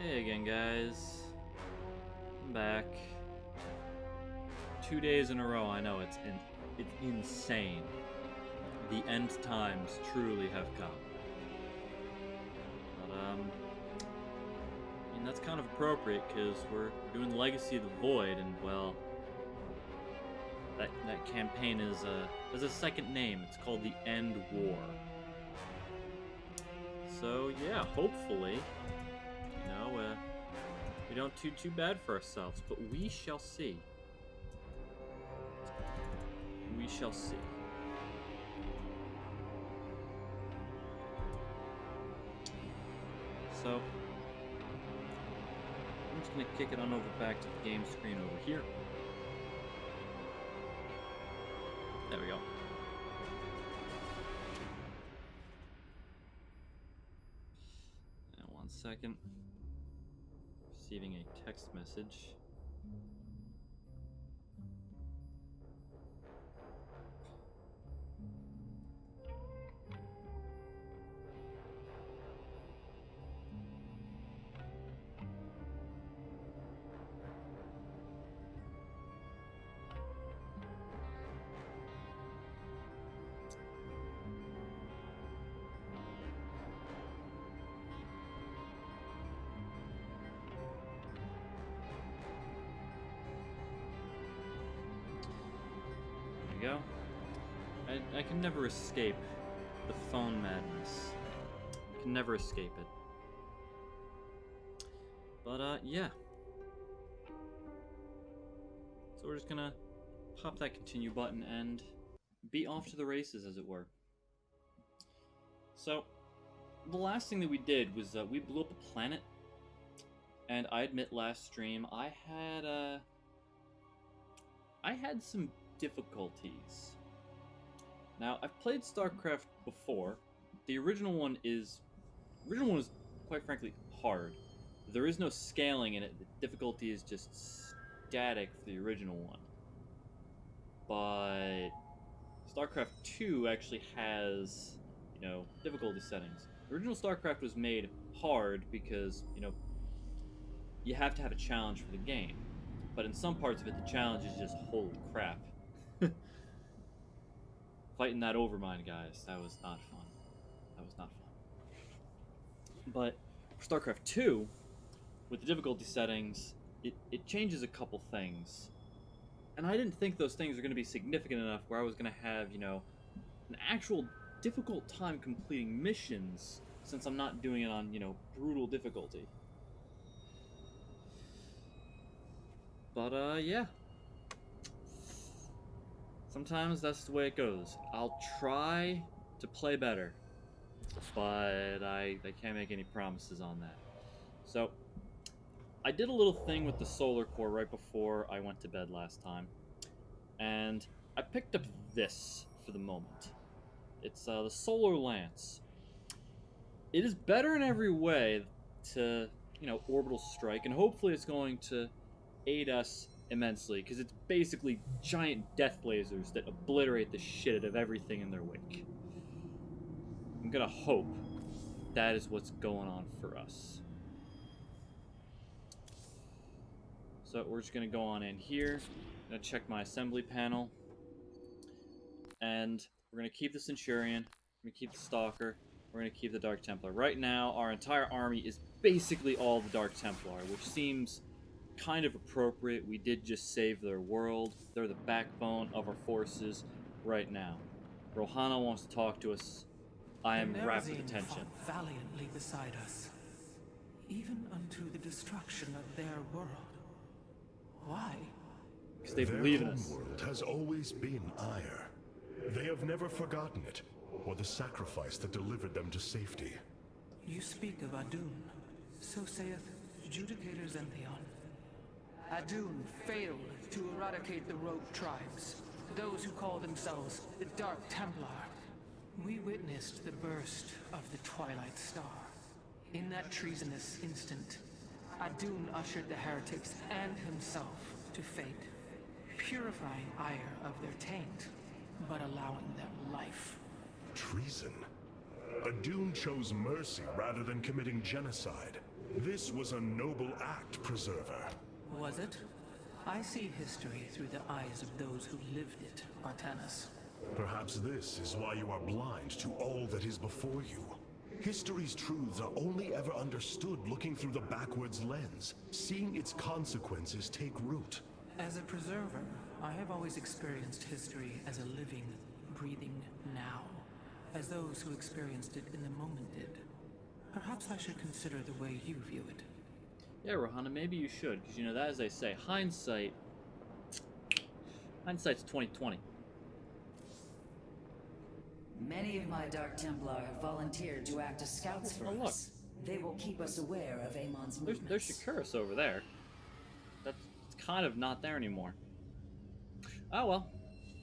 Hey again, guys. I'm back. 2 days in a row. I know it's insane. The end times truly have come. But I mean that's kind of appropriate because we're doing Legacy of the Void, and well, that campaign is has a second name. It's called the End War. So yeah, hopefully. We don't do too bad for ourselves, but we shall see. We shall see. So, I'm just going to kick it on over back to the game screen over here. There we go. And 1 second. Receiving a text message. Go. I can never escape the phone madness. I can never escape it. But, yeah. So we're just gonna pop that continue button and be off to the races, as it were. So, the last thing that we did was we blew up a planet. And I admit last stream I had some difficulties. Now, I've played StarCraft before. The original one is quite frankly hard. There is no scaling in it. The difficulty is just static for the original one. But StarCraft 2 actually has, difficulty settings. The original StarCraft was made hard because, you have to have a challenge for the game. But in some parts of it, the challenge is just holy crap. Fighting that Overmind, guys, that was not fun. That was not fun. But for StarCraft 2, with the difficulty settings, it changes a couple things. And I didn't think those things were going to be significant enough where I was going to have, an actual difficult time completing missions since I'm not doing it on, brutal difficulty. But, yeah. Sometimes that's the way it goes. I'll try to play better, but I can't make any promises on that. So, I did a little thing with the solar core right before I went to bed last time, and I picked up this for the moment. It's the Solar Lance. It is better in every way to, orbital strike, and hopefully it's going to aid us immensely, because it's basically giant death lasers that obliterate the shit out of everything in their wake. I'm gonna hope that is what's going on for us. So we're just gonna go on in here. I'm gonna check my assembly panel. And we're gonna keep the Centurion. We're gonna keep the Stalker. We're gonna keep the Dark Templar. Right now, our entire army is basically all the Dark Templar, which seems kind of appropriate. We did just save their world. They're the backbone of our forces right now. Rohana wants to talk to us. I am rapt with attention. Fought valiantly beside us, even unto the destruction of their world. Why? Because they believe in us. Their homeworld has always been Ire. They have never forgotten it, or the sacrifice that delivered them to safety. You speak of Adun, so saith Judicator Zentheon. Adun failed to eradicate the rogue tribes, those who call themselves the Dark Templar. We witnessed the burst of the Twilight Star. In that treasonous instant, Adun ushered the heretics and himself to fate, purifying Ire of their taint, but allowing them life. Treason? Adun chose mercy rather than committing genocide. This was a noble act, Preserver. Was it? I see history through the eyes of those who lived it, Artanis. Perhaps this is why you are blind to all that is before you. History's truths are only ever understood looking through the backwards lens, seeing its consequences take root. As a preserver, I have always experienced history as a living, breathing now, as those who experienced it in the moment did. Perhaps I should consider the way you view it. Yeah, Rohana, maybe you should, because you know, that as they say, hindsight's 20/20. Many of my Dark Templar have volunteered to act as scouts for Oh, look. us. They will keep us aware of Amon's movements. There's Shakuris over there. That's kind of not there anymore. Oh well.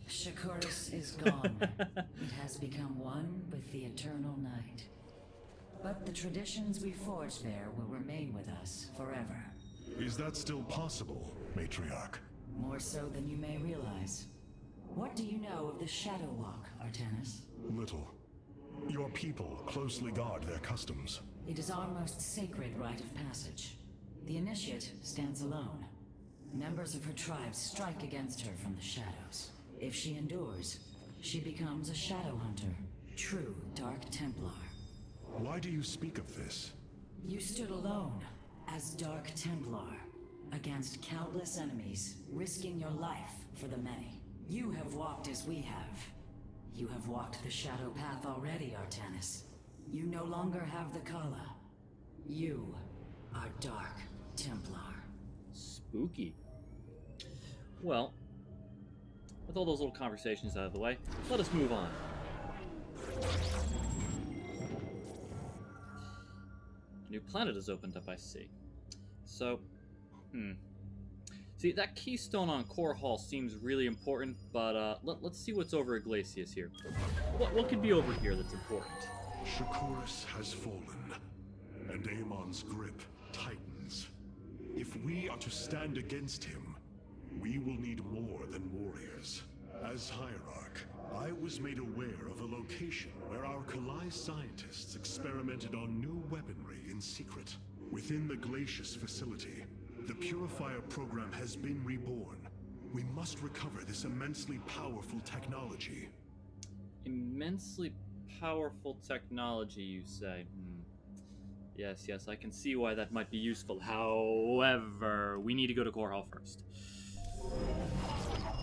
Shakuris is gone. It has become one with the eternal night. But the traditions we forged there will remain with us forever. Is that still possible, Matriarch? More so than you may realize. What do you know of the Shadow Walk, Artanis? Little. Your people closely guard their customs. It is our most sacred rite of passage. The initiate stands alone. Members of her tribe strike against her from the shadows. If she endures, she becomes a Shadow Hunter, true Dark Templar. Why do you speak of this? You stood alone, as Dark Templar, against countless enemies, risking your life for the many. You have walked as we have. You have walked the shadow path already, Artanis. You no longer have the Kala. You are Dark Templar. Spooky. Well, with all those little conversations out of the way, let us move on. A new planet has opened up, I see. So, See, that keystone on Core Hall seems really important, but let's see what's over Iglesias here. What could be over here that's important? Shakuris has fallen, and Amon's grip tightens. If we are to stand against him, we will need more than warriors. As Hierarch, I was made aware of a location where our Kalai scientists experimented on new weaponry in secret. Within the Glacius facility, the Purifier program has been reborn. We must recover this immensely powerful technology. Immensely powerful technology, you say? Yes, I can see why that might be useful. However, we need to go to Core Hall first.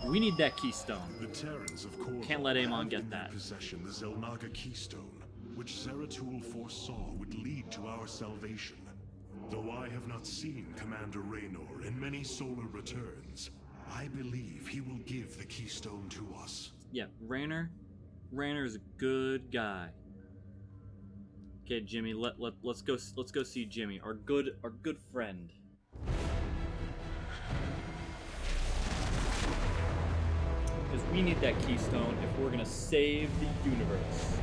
We need that keystone. The Terrans of Core Can't let Amon have get in their that. possession the Zelnaga keystone, which Zeratul foresaw would lead to our salvation. Though I have not seen Commander Raynor in many solar returns, I believe he will give the keystone to us. Yeah, Raynor's a good guy. Okay, Jimmy, let's go see Jimmy, our good friend. Because we need that keystone if we're gonna save the universe.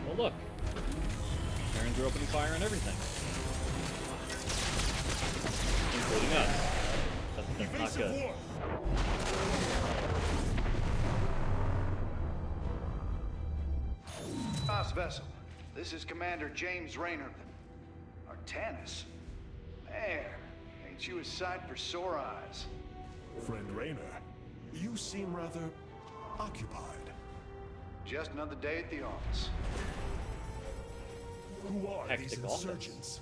Well, look. Terrans are opening fire on everything. Including us. That's not good. Boss vessel, this is Commander James Raynor. Artanis? Man, ain't you a sight for sore eyes? Friend Raynor, you seem rather occupied. Just another day at the office. Who are these Hectic office. insurgents?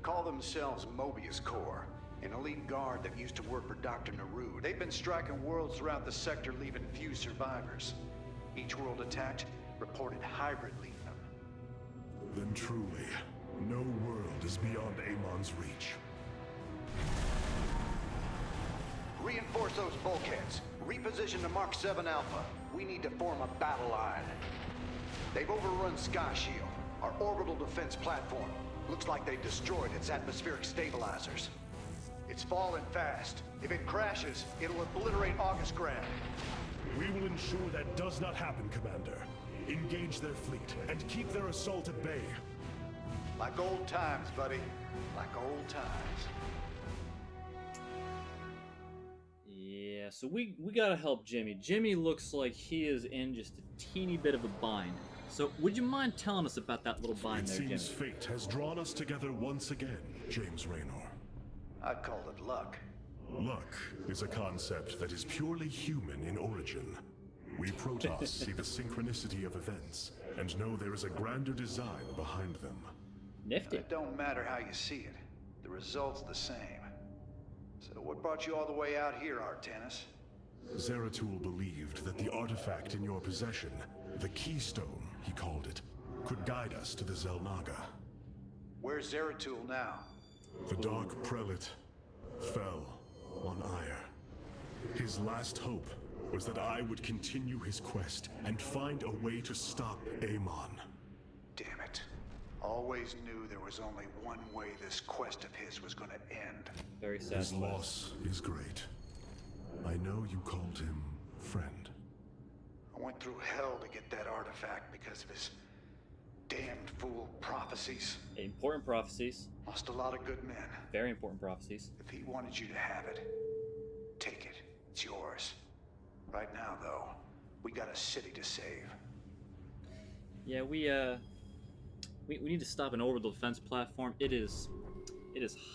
Call themselves Mobius Corps, an elite guard that used to work for Dr. Naru. They've been striking worlds throughout the sector, leaving few survivors. Each world attacked reported hybrid leaving them. Then truly, no world is beyond Amon's reach. Reinforce those bulkheads. Reposition the Mark 7 Alpha. We need to form a battle line. They've overrun Sky Shield, our orbital defense platform. Looks like they destroyed its atmospheric stabilizers. It's falling fast. If it crashes, it'll obliterate August ground. We will ensure that does not happen, Commander. Engage their fleet and keep their assault at bay. Like old times, buddy. Like old times. Yeah, so we gotta help Jimmy. Jimmy looks like he is in just a teeny bit of a bind. So, would you mind telling us about that little bind It there, Jimmy? seems fate has drawn us together once again, James Raynor. I'd call it luck. Luck is a concept that is purely human in origin. We Protoss see the synchronicity of events and know there is a grander design behind them. Nifty. It don't matter how you see it. The result's the same. So what brought you all the way out here, Artanis? Zeratul believed that the artifact in your possession, the Keystone, he called it, could guide us to the Xel'Naga. Where's Zeratul now? The Dark Prelate fell on Ire. His last hope was that I would continue his quest and find a way to stop Amon. Damn it. Always knew there was only one way this quest of his was gonna end. Very sad. His loss is great. I know you called him friend. I went through hell to get that artifact because of his damned fool prophecies. Important prophecies. Lost a lot of good men. Very important prophecies. If he wanted you to have it, take it. It's yours. Right now, though, we got a city to save. Yeah, we need to stop an orbital defense platform. It is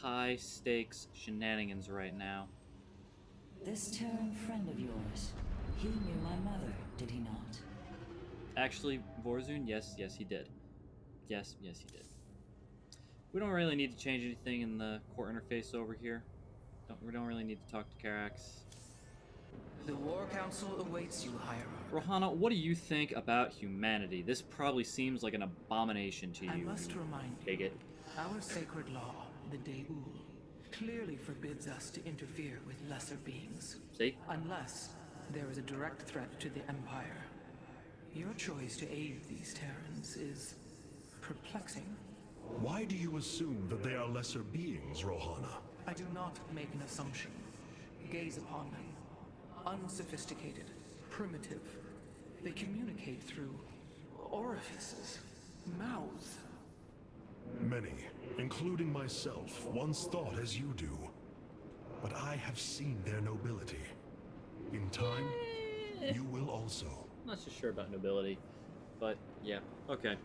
high stakes shenanigans right now. This Terran friend of yours, he knew my mother, did he not? Actually, Vorzun, yes, he did. Yes, he did. We don't really need to change anything in the core interface over here. We don't really need to talk to Karax. The War Council awaits you, Hierarch. Rohana, what do you think about humanity? This probably seems like an abomination to you. I must remind you, Bigot. our sacred law, the Deul, clearly forbids us to interfere with lesser beings. See? Unless there is a direct threat to the Empire. Your choice to aid these Terrans is perplexing. Why do you assume that they are lesser beings, Rohana? I do not make an assumption. Gaze upon them. Unsophisticated, primitive. They communicate through orifices, mouths. Many, including myself, once thought as you do. But I have seen their nobility. In time, you will also. I'm not so sure about nobility, but yeah, okay.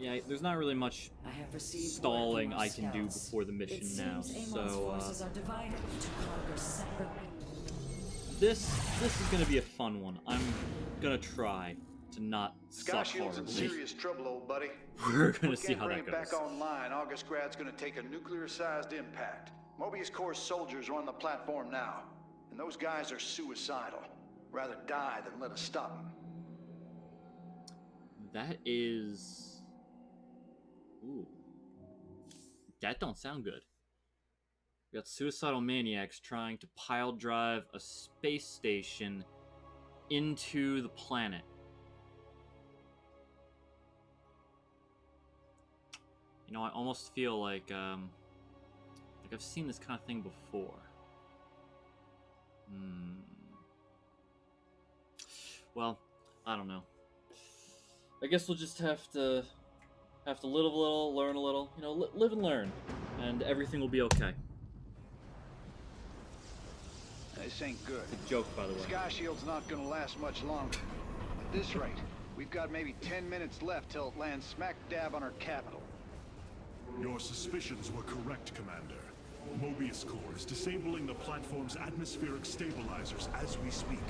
Yeah, there's not really much I have received stalling word from our I can do scouts. before the mission It now, seems Amon's so forces are divided to conquer separate. this is gonna be a fun one. I'm gonna try to not Sky suck Shield's in horribly. serious trouble, old buddy. We're gonna We see can't how bring that it back goes. online. August Grad's gonna take a nuclear-sized impact. Mobius Corps soldiers are on the platform now, and those guys are suicidal. Rather die than let us stop them. That is... Ooh. That don't sound good. We got suicidal maniacs trying to pile drive a space station into the planet. You know, I almost feel like I've seen this kind of thing before. Well, I don't know. I guess we'll just have to live a little, learn a little. You know, live and learn, and everything will be okay. This ain't good. It's a joke, by the way. Sky Shield's not gonna last much longer. At this rate, we've got maybe 10 minutes left till it lands smack dab on our capital. Your suspicions were correct, Commander. Mobius Corps is disabling the platform's atmospheric stabilizers as we speak.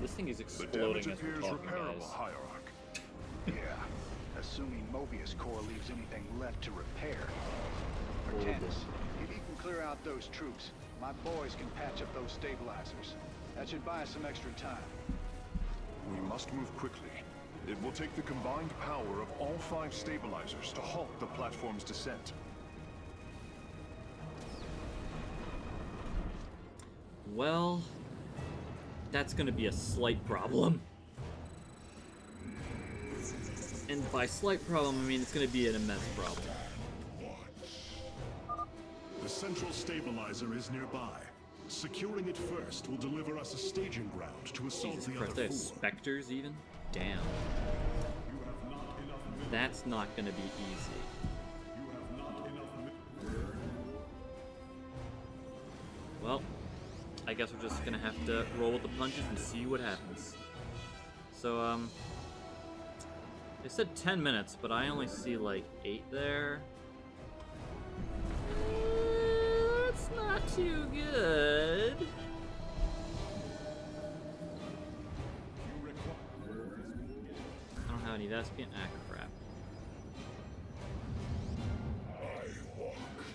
This thing is The exploding damage as we're appears talking, repairable, guys. Hierarch. Yeah, assuming Mobius Corps leaves anything left to repair. Horrible. Artanis, if you can clear out those troops, my boys can patch up those stabilizers. That should buy us some extra time. We must move quickly. It will take the combined power of all 5 stabilizers to halt the platform's descent. Well, that's gonna be a slight problem. And by slight problem, I mean it's gonna be an immense problem. The central stabilizer is nearby. Securing it first will deliver us a staging ground to assault Jesus the Christ, other there's 4. specters even? Damn. That's not gonna be easy. Well, I guess we're just gonna have to roll with the punches and see what happens. So, They said 10 minutes, but I only see like 8 there. That's not too good. I don't have any Vespian. Ah, crap.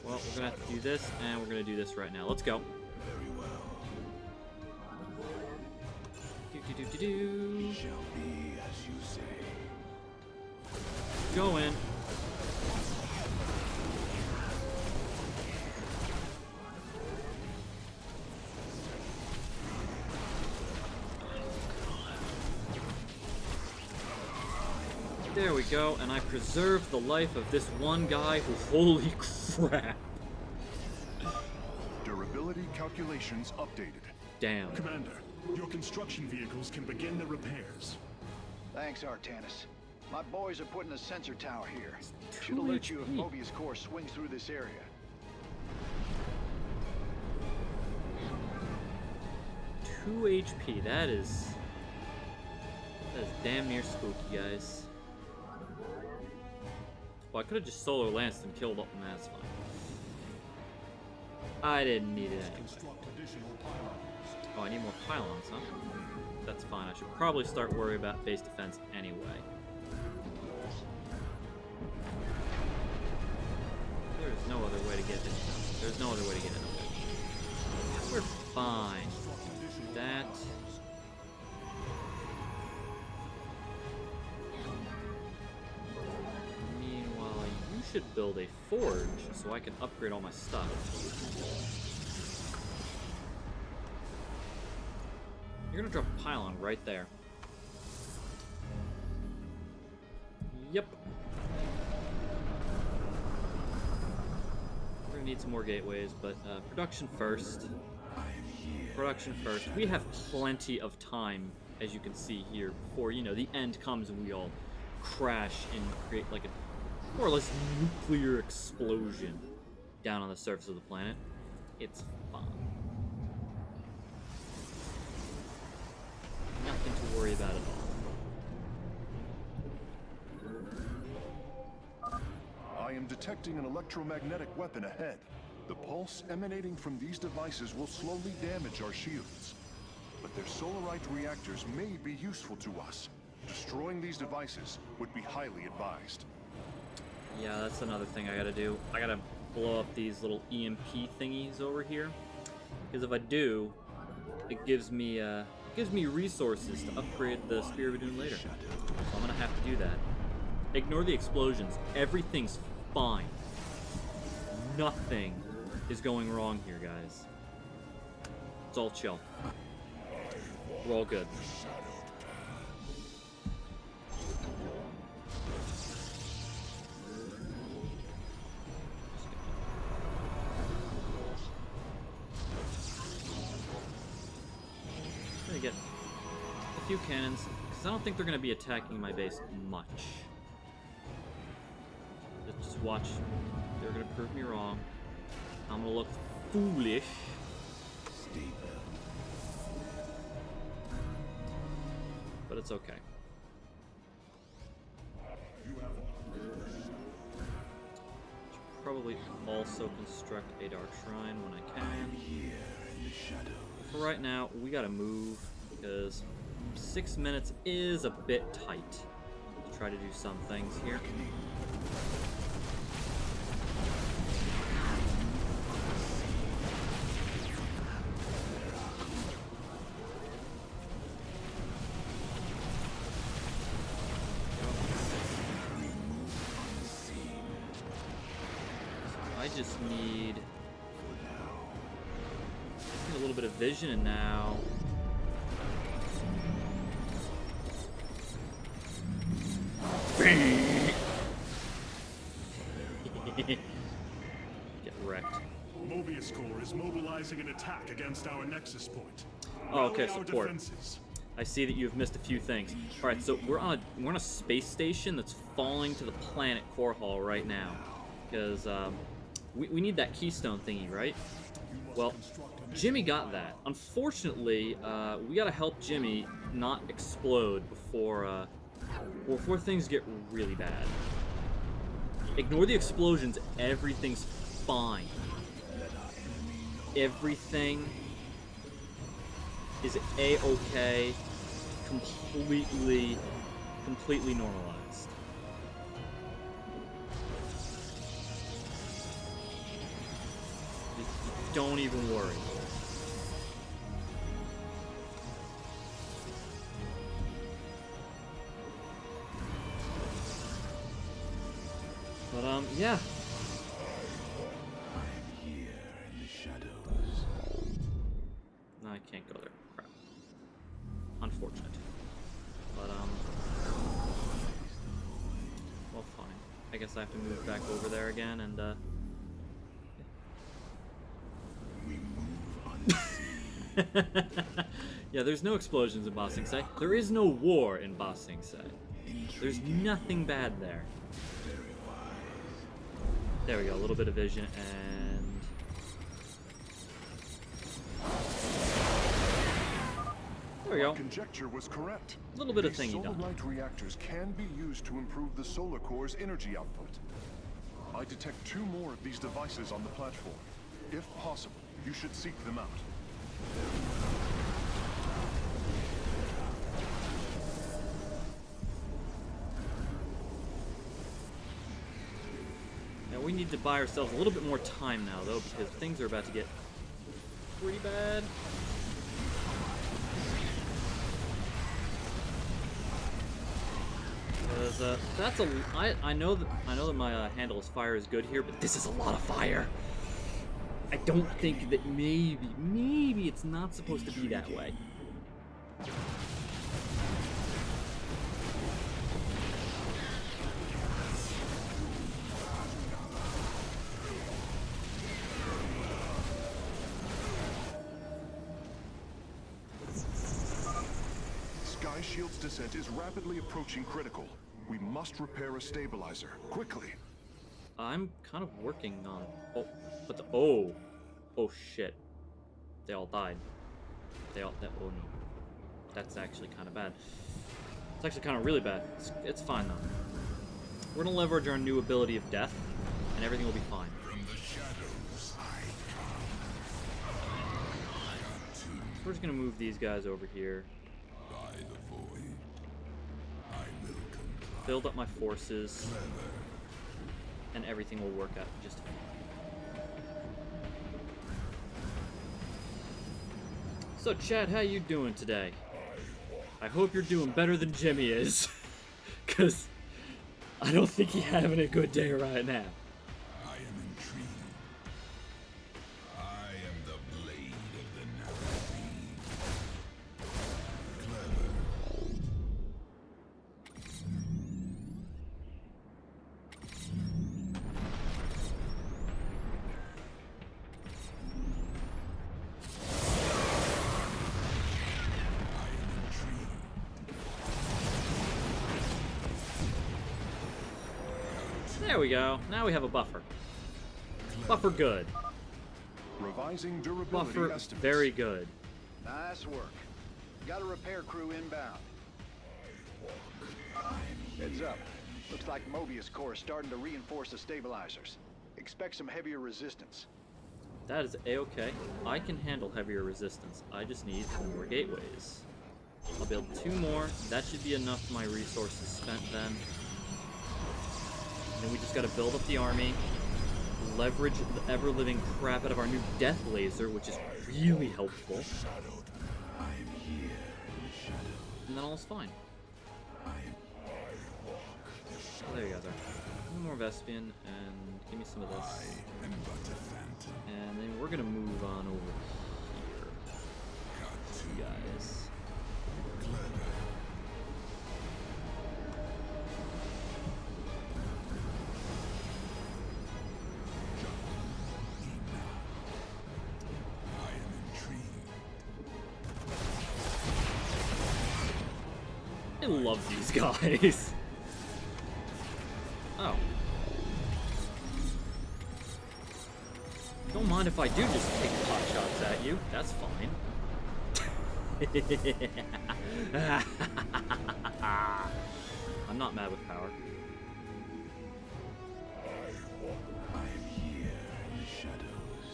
Well, we're gonna have to do this, and we're gonna do this right now. Let's go. Do. Shall be as you say. Go in. There we go, and I preserved the life of this one guy who, holy crap. Durability calculations updated. Damn. Commander, your construction vehicles can begin the repairs. Thanks, Artanis. My boys are putting a sensor tower here. 2 Should alert you if HP. Mobius Core swings through this area. Two HP. That is damn near spooky, guys. Well, I could have just solar lanced and killed up, and that's fine. I didn't need it anyway. Oh, I need more pylons, huh? That's fine. I should probably start worrying about base defense anyway. There's no other way to get in. There's no other way to get in. We're fine. That. Meanwhile, you should build a forge so I can upgrade all my stuff. You're gonna drop a pylon right there. Yep. We're gonna need some more gateways, but production first. Production first. We have plenty of time, as you can see here, before, you know, the end comes and we all crash and create like a more or less nuclear explosion down on the surface of the planet. It's fun. Nothing to worry about at all. I am detecting an electromagnetic weapon ahead. The pulse emanating from these devices will slowly damage our shields. But their solarite reactors may be useful to us. Destroying these devices would be highly advised. Yeah, that's another thing I gotta do. I gotta blow up these little EMP thingies over here. Because if I do, it gives me resources to upgrade the Spear of Adun later. So I'm gonna have to do that. Ignore the explosions. Everything's fine. Nothing is going wrong here, guys. It's all chill. We're all good. Gonna get a few cannons, because I don't think they're gonna be attacking my base much. Just watch. They're gonna prove me wrong. I'm gonna look foolish. But it's okay. Should probably also construct a dark shrine when I can. For right now, we gotta move because 6 minutes is a bit tight to try to do some things here. I just need a little bit of vision, and now get wrecked. Mobius Core is mobilizing an attack against our nexus point. Oh, okay, Rally our support. defenses. I see that you've missed a few things. All right, so we're on a space station that's falling to the planet core hall right now, because we need that keystone thingy, right? Well, Jimmy got that. Unfortunately, we gotta help Jimmy not explode before or before things get really bad. Ignore the explosions. Everything's fine. Everything is a-okay. Completely normalized. Just don't even worry. But yeah. I'm here in the shadows. No, I can't go there. Crap. Unfortunate. But well, fine. I guess I have to move back over there again, and We move unseen. yeah, there's no explosions in Ba Sing Se. There is no war in Ba Sing Se. There's nothing bad there. There we go, a little bit of vision, and there we go. Conjecture was correct. A little bit of These thingy done. solar-light reactors can be used to improve the solar core's energy output. I detect 2 more of these devices on the platform. If possible, you should seek them out. Now we need to buy ourselves a little bit more time now, though, because things are about to get pretty bad. Because that's a I know that my handle of fire is good here, but this is a lot of fire. I don't think that maybe it's not supposed to be that way. Sky Shield's descent is rapidly approaching critical. We must repair a stabilizer, quickly. I'm kind of working on. Oh, but oh shit! They all died. Oh no, that's actually kind of bad. It's actually kind of really bad. It's fine though. We're gonna leverage our new ability of death, and everything will be fine. From the shadows I So we're just gonna move these guys over here. by the void. I will comply. Build up my forces, Clever. and everything will work out just fine. So, Chad, how you doing today? I hope you're doing better than Jimmy is, because I don't think he's having a good day right now. I am intrigued. I am the blade of the Nazarene. Clever. There we go. Now we have a buffer. Buffer good. Revising durability Buffer estimates. very good. Nice work. Got a repair crew inbound. Heads up. Looks like Mobius Core is starting to reinforce the stabilizers. Expect some heavier resistance. That is a-okay. I can handle heavier resistance. I just need more gateways. I'll build 2 more. That should be enough for my resources spent then. And then we just gotta build up the army, leverage the ever-living crap out of our new death laser, which is really helpful. Shadowed. I am here in the shadows. And then all's fine. Oh, there you guys are. One more Vespian, and give me some of I this. am but a phantom. And then we're gonna move on over here. Got to You guys. clever. I am intrigued. I love these guys. Oh. Don't mind if I do just take pot shots at you. That's fine. I'm not mad with power. I'm here in the shadows.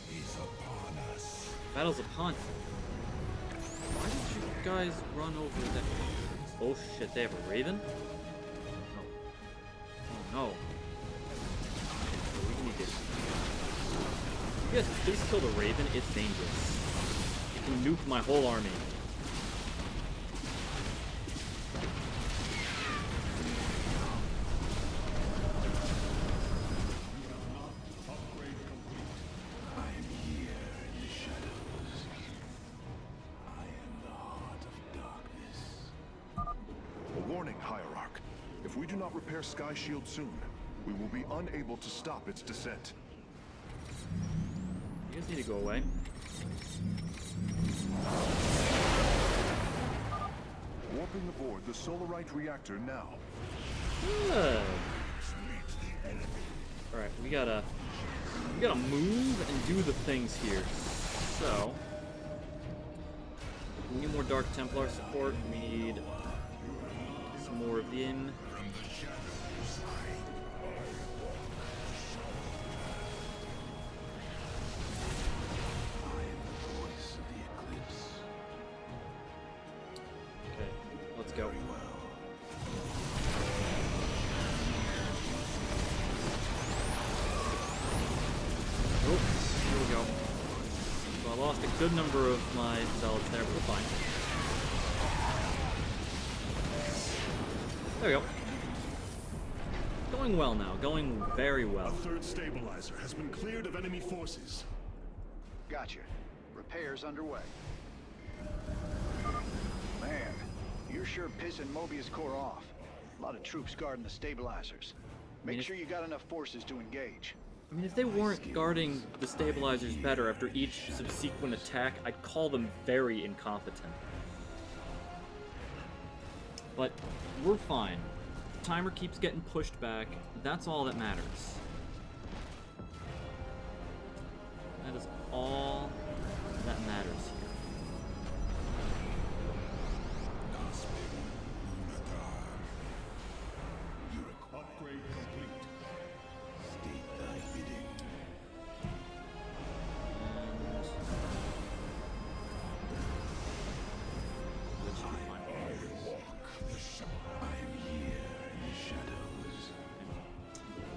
Battle is upon us. Battle's upon. Why did you guys run over that? Oh shit, they have a raven? No. Oh no. We need to... You guys please kill the raven, it's dangerous. It can nuke my whole army. If we do not repair Sky Shield soon, we will be unable to stop its descent. You guys need to go away. Warping aboard the Solarite reactor now. Good. Alright, we gotta move and do the things here. So we need more Dark Templar support. We need some more of in. Okay, let's go. Oh, here we go. So I lost a good number of my zealots there, but we're fine. There we go. Going well now, going very well. A third stabilizer has been cleared of enemy forces. Gotcha. Repairs underway. Man, you're sure pissing Mobius Corps off. A lot of troops guarding the stabilizers. Make sure you got enough forces to engage. I mean, if they weren't guarding the stabilizers better after each subsequent attack, I'd call them very incompetent. But we're fine. The timer keeps getting pushed back. That's all that matters. That is all that matters here. Upgrade complete. State thy bidding.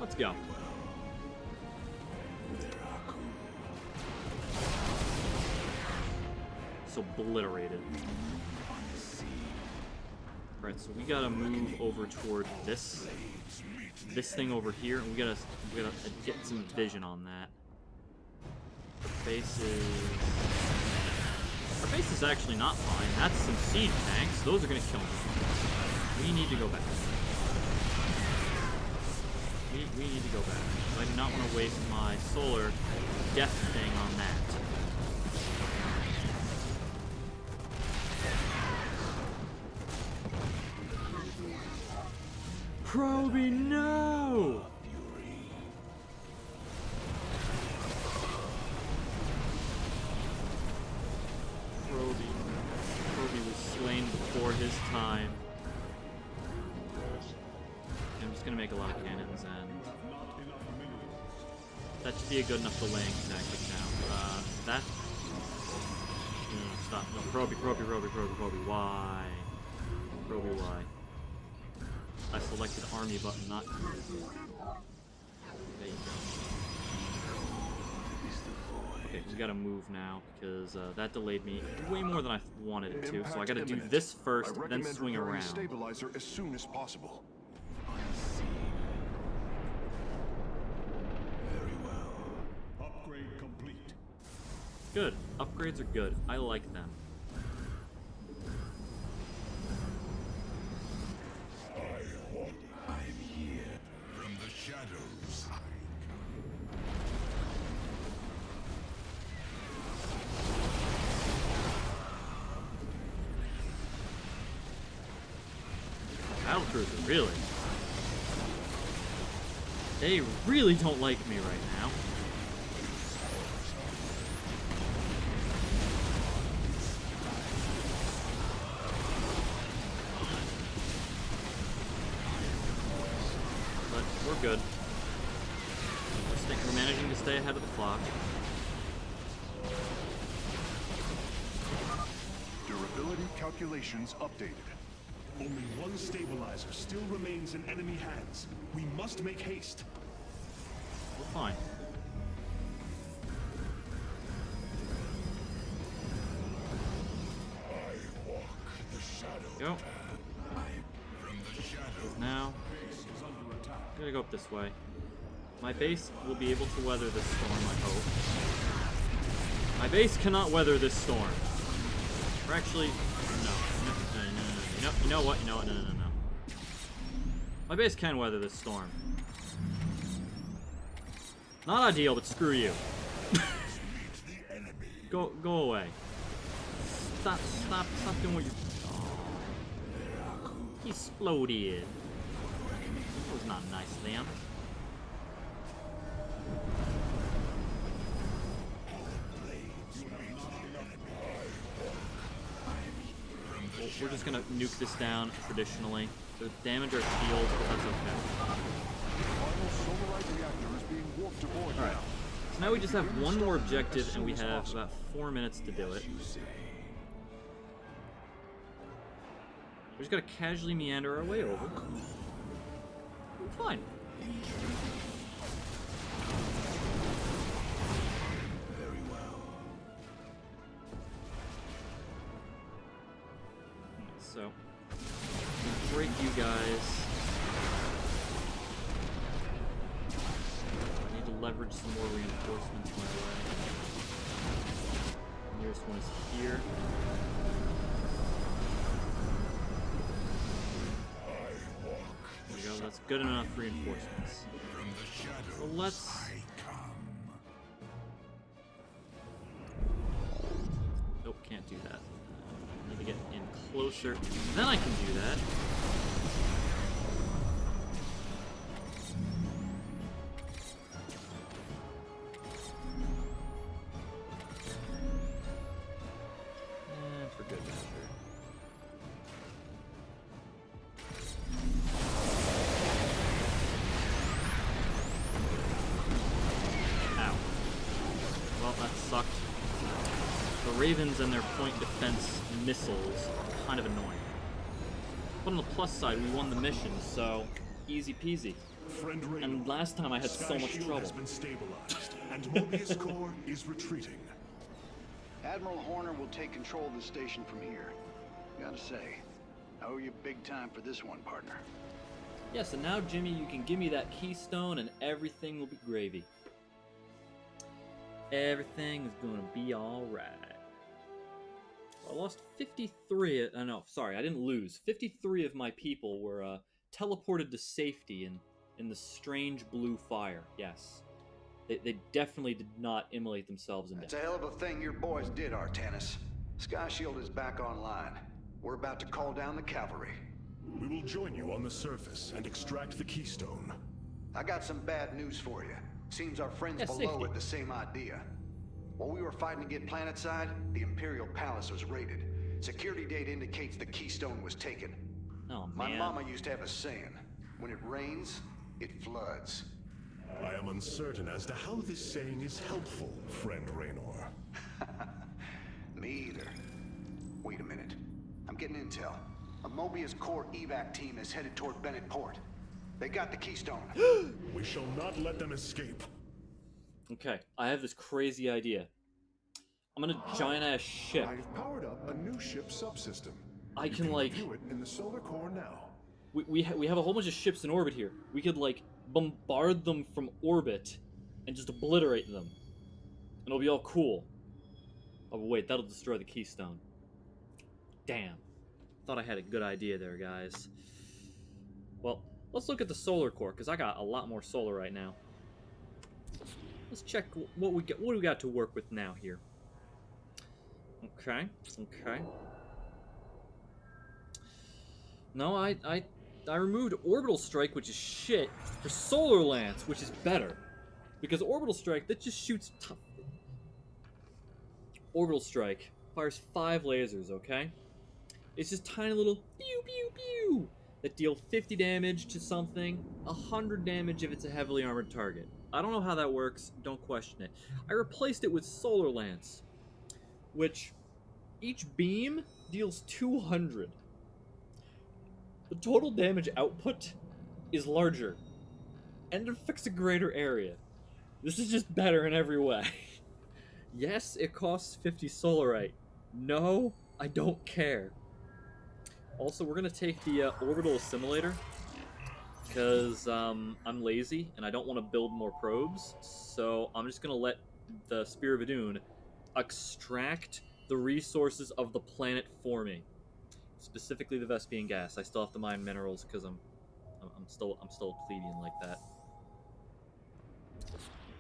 Let's go. It's obliterated. Right, so we gotta move over toward this thing over here, and we gotta get some vision on that. Our base is actually not fine. That's some siege tanks. Those are gonna kill me. We need to go back. We need to go back. I do not want to waste my solar death thing on that. Proby, no! Proby was slain before his time. I'm just gonna make a lot of cannons, and that should be a good enough delaying tactic now. That... No, stop. No, Proby, why? Proby, why? I selected army button, not... There you go. Okay, we gotta move now, because that delayed me way more than I wanted it to, so I gotta do this first, then swing around. Stabilizer as soon as possible. Very well. Upgrade complete. Good. Upgrades are good. I like them. I'm here from the shadows. Battle cruiser, really? They really don't like me right now. but we're good. We're managing to stay ahead of the clock. Durability calculations updated. Only one stabilizer still remains in enemy hands. We must make haste. We're fine. Go. Now, I'm gonna go up this way. My base will be able to weather this storm, I hope. My base cannot weather this storm. Or actually, no. You know what? No. My base can weather this storm. Not ideal, but screw you. Go away. Stop doing what you. He exploded. That was not nice of them. We're just gonna nuke this down traditionally. So damage our shields, but that's okay. Alright. So now we just have one more objective and we have about 4 minutes to do it. We just gotta casually meander our way over. We're fine. Very well. So, break you guys. I need to leverage some more reinforcements my way. The nearest one is here. There we go, that's good enough reinforcements. So let's... Nope, can't do that. Need to get in closer, then I can do that. And for good measure. Ow. Well, that sucked. The Ravens and their point defense missiles are kind of annoying. But on the plus side, we won the mission, so easy peasy. And last time I had so much trouble. Has been stabilized, and Mobius Corps is retreating. Admiral Horner will take control of the station from here. Gotta say, I owe you big time for this one, partner. Yes, and now, Jimmy, you can give me that keystone and everything will be gravy. Everything is gonna be alright. I lost 53, no, sorry, I didn't lose. 53 of my people were teleported to safety in the strange blue fire, yes. They definitely did not immolate themselves in death. It's a hell of a thing your boys did, Artanis. Sky Shield is back online. We're about to call down the cavalry. We will join you on the surface and extract the keystone. I got some bad news for you. Seems our friends Yeah, below safety. had the same idea. While we were fighting to get planetside, the Imperial Palace was raided. Security data indicates the keystone was taken. Oh, man. My mama used to have a saying, when it rains, it floods. I am uncertain as to how this saying is helpful, friend Raynor. Me either. Wait a minute. I'm getting intel. A Mobius Corps evac team is headed toward Bennett Port. They got the keystone. We shall not let them escape. Okay, I have this crazy idea. I'm gonna giant-ass ship. I've powered up a new ship subsystem. I You can, like... view it in the solar core now. We have a whole bunch of ships in orbit here. We could, like, bombard them from orbit and just obliterate them. And it'll be all cool. Oh, but wait, that'll destroy the keystone. Damn. Thought I had a good idea there, guys. Well, let's look at the solar core, because I got a lot more solar right now. Let's check what we got to work with now here. Okay. No, I removed Orbital Strike, which is shit, for Solar Lance, which is better. Because Orbital Strike, that just shoots tough. Orbital Strike fires 5 lasers, okay? It's just tiny little pew pew pew. that deal 50 damage to something, 100 damage if it's a heavily armored target. I don't know how that works, don't question it. I replaced it with Solar Lance, which each beam deals 200. The total damage output is larger, and it affects a greater area. This is just better in every way. Yes, it costs 50 Solarite. No, I don't care. Also, we're gonna take the orbital assimilator, because I'm lazy and I don't want to build more probes, so I'm just gonna let the Spear of Adun extract the resources of the planet for me, specifically the Vespian gas. I still have to mine minerals because I'm still a plebeian like that.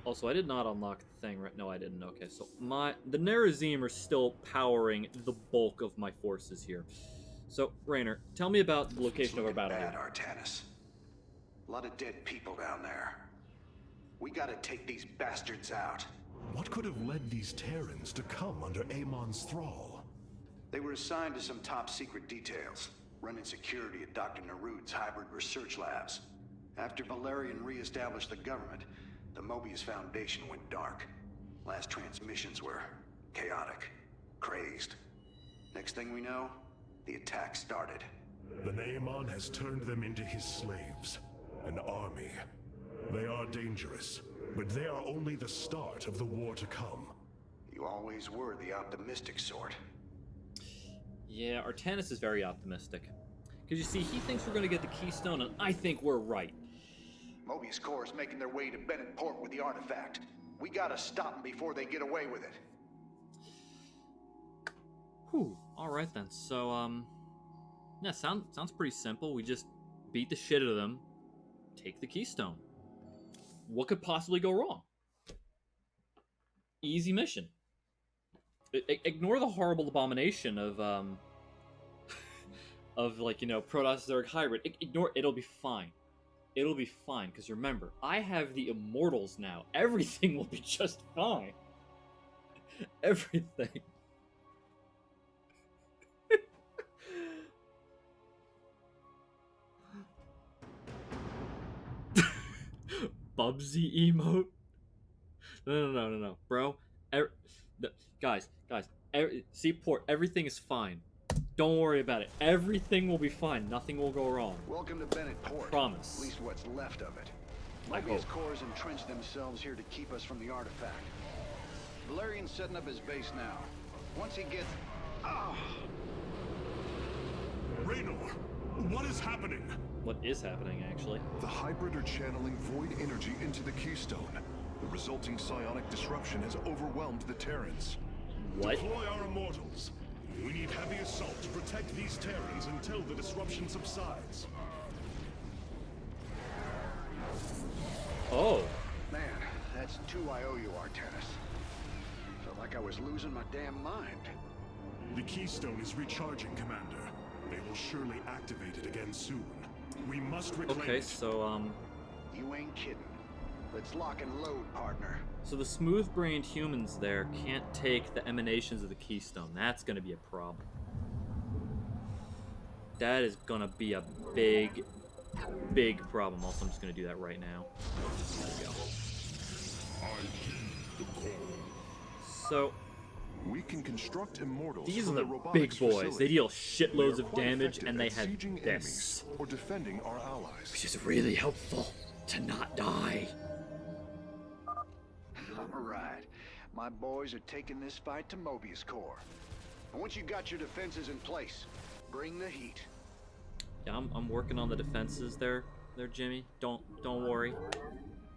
Also, I did not unlock the thing, right? No, I didn't. Okay, so the Nerazim are still powering the bulk of my forces here. So, Raynor, tell me about the location of our battle bad, here. Artanis. A lot of dead people down there. We gotta take these bastards out. What could have led these Terrans to come under Amon's thrall? They were assigned to some top-secret details, running security at Dr. Narud's hybrid research labs. After Valerian re-established the government, the Mobius Foundation went dark. Last transmissions were chaotic, crazed. Next thing we know, the attack started. Then Amon has turned them into his slaves. An army. They are dangerous, but they are only the start of the war to come. You always were the optimistic sort. Yeah, Artanis is very optimistic. Because you see, he thinks we're going to get the Keystone, and I think we're right. Mobius Corps is making their way to Bennett Port with the artifact. We gotta stop them before they get away with it. Whew. Alright then, so, yeah, sounds pretty simple. We just beat the shit out of them, take the Keystone. What could possibly go wrong? Easy mission. Ignore the horrible abomination of, like, you know, Protoss-Zerg hybrid. Ignore, it'll be fine. It'll be fine, because remember, I have the Immortals now. Everything will be just fine. Everything. Bubsy emote? No, bro. Guys, see, Port, everything is fine. Don't worry about it. Everything will be fine. Nothing will go wrong. Welcome to Bennett Port. Promise. At least what's left of it. I Mobius hope. Corps entrenched themselves here to keep us from the artifact. Valerian's setting up his base now. Once he gets... Ah! Raynor, what is happening? What is happening, actually? The hybrid are channeling void energy into the Keystone. The resulting psionic disruption has overwhelmed the Terrans. What? Deploy our Immortals. We need heavy assault to protect these Terrans until the disruption subsides. Oh. Man, that's 2 I owe you, Artanis. Felt like I was losing my damn mind. The Keystone is recharging, Commander. They will surely activate it again soon. We must reclaim Okay, it. so, You ain't kidding. Let's lock and load, partner. So the smooth-brained humans there can't take the emanations of the Keystone. That's gonna be a problem. That is gonna be a big problem. Also, I'm just gonna do that right now. There we go. So, We can construct Immortals these are from the robotics big boys. facility. They deal They shitloads are of quite damage, effective and they at had sieging this. enemies or defending our allies. Which is really helpful to not die. All right. My boys are taking this fight to Mobius Corps. And once you got your defenses in place, bring the heat. Yeah, I'm working on the defenses there, Jimmy. Don't worry.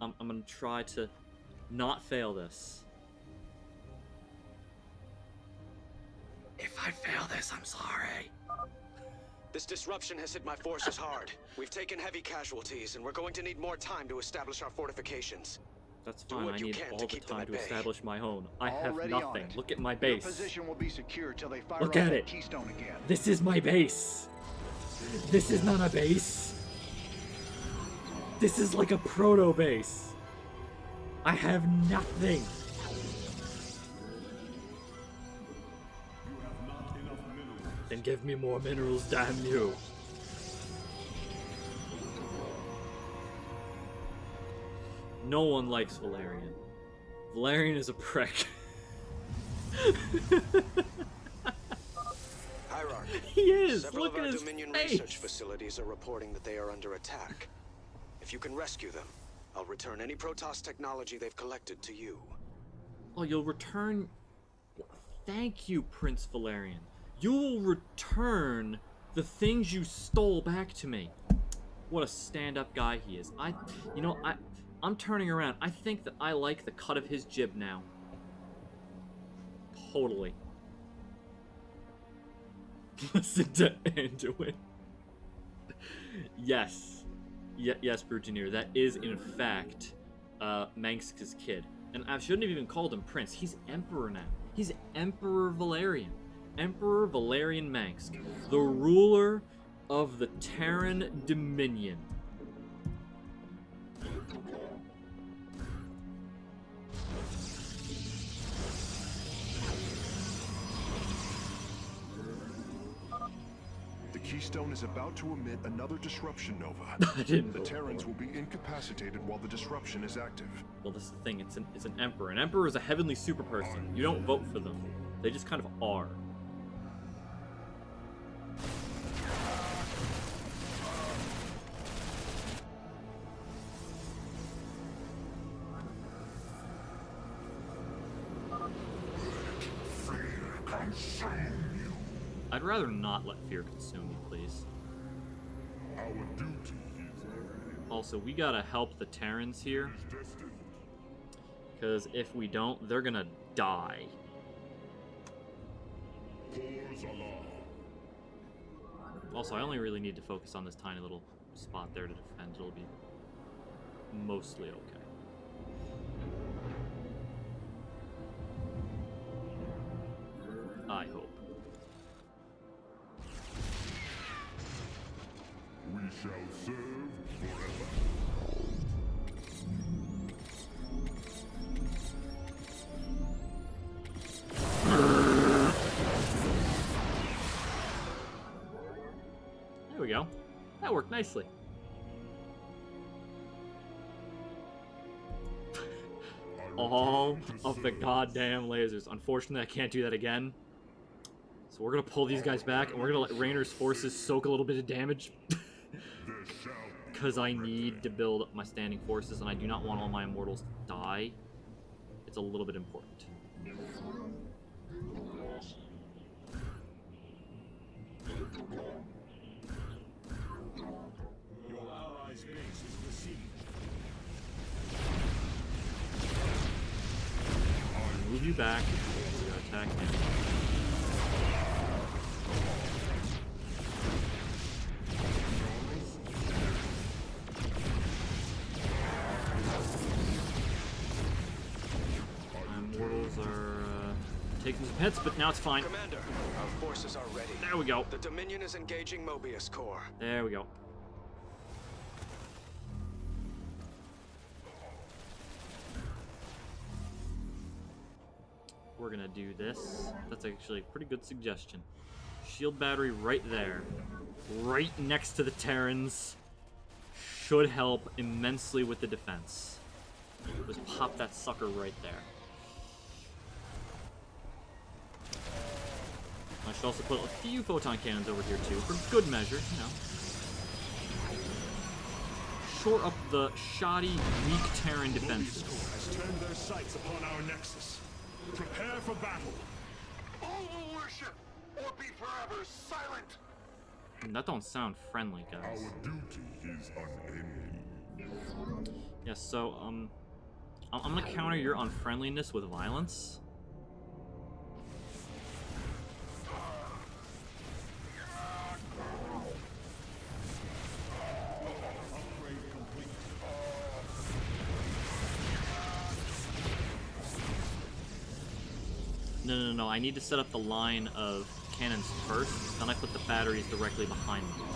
I'm gonna try to not fail this. If I fail this, I'm sorry. This disruption has hit my forces hard. We've taken heavy casualties, and we're going to need more time to establish our fortifications. That's Do fine. what I you need can all to the keep them time at to bay. establish my own. I have Already on nothing. it. Look at my Your base. position will be secure till they fire Look off at that it. Keystone again. This is my base. This is not a base. This is like a proto base. I have nothing. Then give me more minerals, damn you. No one likes Valerian. Valerian is a prick. Hierarch. He is! Several Look of at our his Dominion face! research facilities are reporting that they are under attack. If you can rescue them, I'll return any Protoss technology they've collected to you. Oh, you'll return... Thank you, Prince Valerian. You will return the things you stole back to me. What a stand-up guy he is. I'm turning around. I think that I like the cut of his jib now. Totally. Listen to Anduin. Yes. Yes, Brutineer. That is, in fact, Mangsk's kid. And I shouldn't have even called him Prince. He's Emperor now. He's Emperor Valerian. Emperor Valerian Mangsk. The ruler of the Terran Dominion. The Keystone is about to emit another disruption nova. I didn't The vote Terrans for will be incapacitated while the disruption is active. Well, this is the thing. It's an emperor. An emperor is a heavenly super person. You don't vote for them. They just kind of are. I'd rather not let fear consume me, please. Our duty is Also, we gotta help the Terrans here. destined. Because if we don't, they're gonna die. Corps alarm. Also, I only really need to focus on this tiny little spot there to defend. It'll be mostly okay. I hope. We shall serve forever. There we go. That worked nicely. All of the goddamn lasers. Unfortunately, I can't do that again. So we're gonna pull these guys back, and we're gonna let Rainer's forces soak a little bit of damage. Because I need to build up my standing forces, and I do not want all my immortals to die. It's a little bit important. Your allies' base is besieged. Move you back. We're gonna attack him. My immortals are taking some hits, but now it's fine. Commander, our forces are ready. There we go. The Dominion is engaging Mobius Corps. There we go. We're gonna do this. That's actually a pretty good suggestion. Shield battery right there. Right next to the Terrans. Should help immensely with the defense. Just pop that sucker right there. I should also put a few photon cannons over here too, for good measure, you know. Shore up the shoddy, weak Terran defenses. Mobius has turned their sights upon our nexus. Prepare for battle. All will worship or be forever silent. That don't sound friendly, guys. Our duty is unending. Yeah, so, I'm gonna counter your unfriendliness with violence. No, I need to set up the line of cannons first, then I put the batteries directly behind them.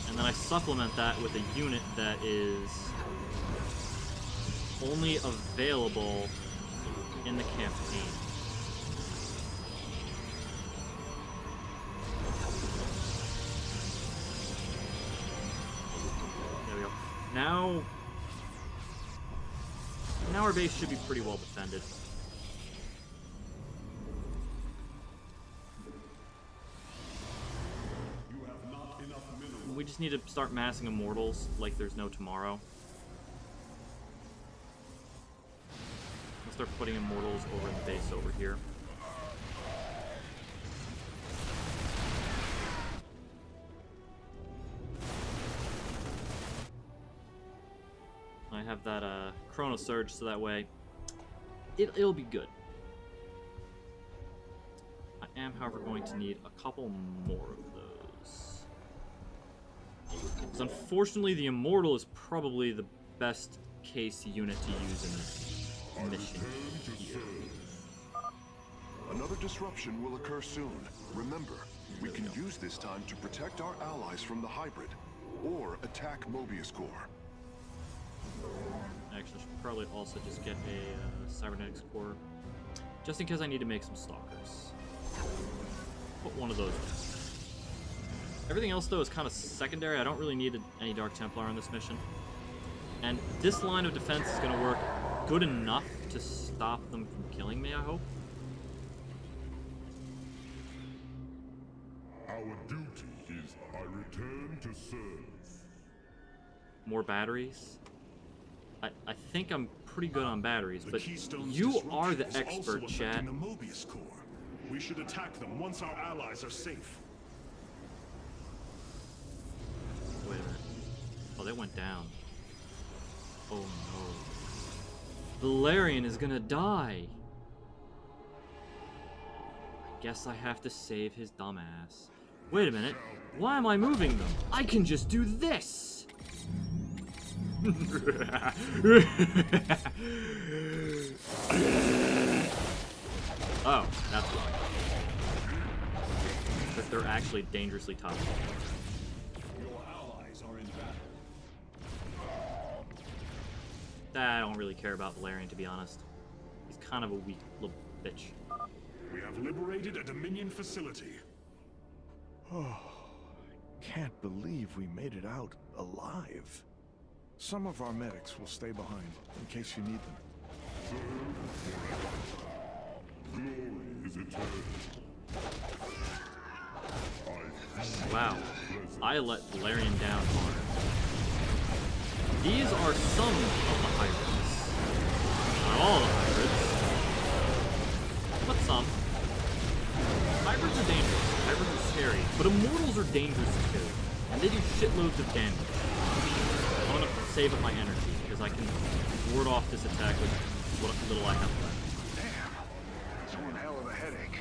And then I supplement that with a unit that is only available in the campaign. There we go. Now our base should be pretty well defended. We just need to start massing immortals like there's no tomorrow. We'll start putting immortals over in the base over here. I have that Chrono Surge, so that way it'll be good. I am, however, going to need a couple more of those. Because unfortunately, the Immortal is probably the best case unit to use in this mission here. Another disruption will occur soon. Remember, we can use this time to protect our allies from the hybrid, or attack Mobius Core. Actually, I should probably also just get a Cybernetics Core, just in case I need to make some Stalkers. Put one of those in. Everything else, though, is kind of secondary. I don't really need any Dark Templar on this mission. And this line of defense is going to work good enough to stop them from killing me, I hope. Our duty is I return to serve. More batteries. I think I'm pretty good on batteries, The but Keystone's you are the disruption is also expert, Chad. affecting the Mobius Core. We should attack them once our allies are safe. Wait a minute. Oh, they went down. Oh no. Valerian is gonna die. I guess I have to save his dumbass. Wait a minute. Why am I moving them? I can just do this! Oh, that's why. But they're actually dangerously tough. Your allies are in battle. I don't really care about Valerian, to be honest. He's kind of a weak little bitch. We have liberated a Dominion facility. Oh, can't believe we made it out alive. Some of our medics will stay behind in case you need them. Glory is eternal. Wow. I let Valerian down hard. These are some of the hybrids. Not all the hybrids. But some. Hybrids are dangerous. Hybrids are scary. But immortals are dangerous too. And they do shitloads of damage. I want to save up my energy, because I can ward off this attack with what little I have left. Damn. That's one hell of a headache.